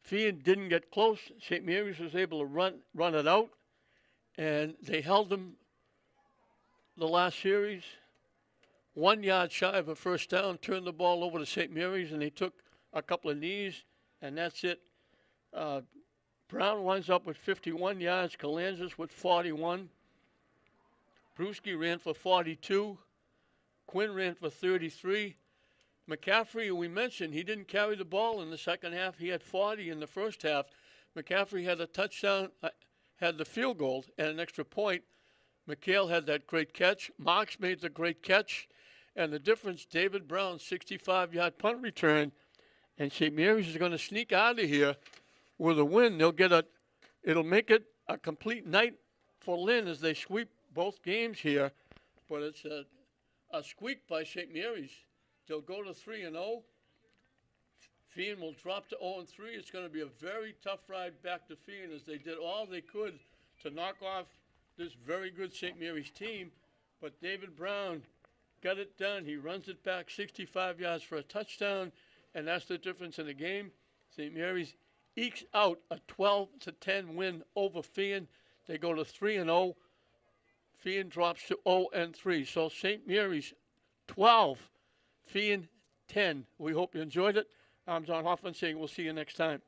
Feehan didn't get close. St. Mary's was able to run it out, and they held them the last series. 1 yard shy of a first down, turned the ball over to St. Mary's, and they took a couple of knees, and that's it. Brown winds up with 51 yards. Kalanzas with 41. Brewski ran for 42. Quinn ran for 33. McCaffrey, we mentioned, he didn't carry the ball in the second half. He had 40 in the first half. McCaffrey had a touchdown, had the field goal and an extra point. McHale had that great catch. Marks made the great catch. And the difference, David Brown, 65-yard punt return. And St. Mary's is going to sneak out of here with a win. It'll make it a complete night for Lynn as they sweep both games here. But it's a squeak by St. Mary's. They'll go to 3-0. Feehan will drop to 0-3. It's going to be a very tough ride back to Feehan as they did all they could to knock off this very good St. Mary's team. But David Brown got it done. He runs it back 65 yards for a touchdown, and that's the difference in the game. St. Mary's ekes out a 12-10 win over Feehan. They go to 3-0. Feehan drops to 0-3. So St. Mary's 12, Feehan 10. We hope you enjoyed it. I'm John Hoffman saying we'll see you next time.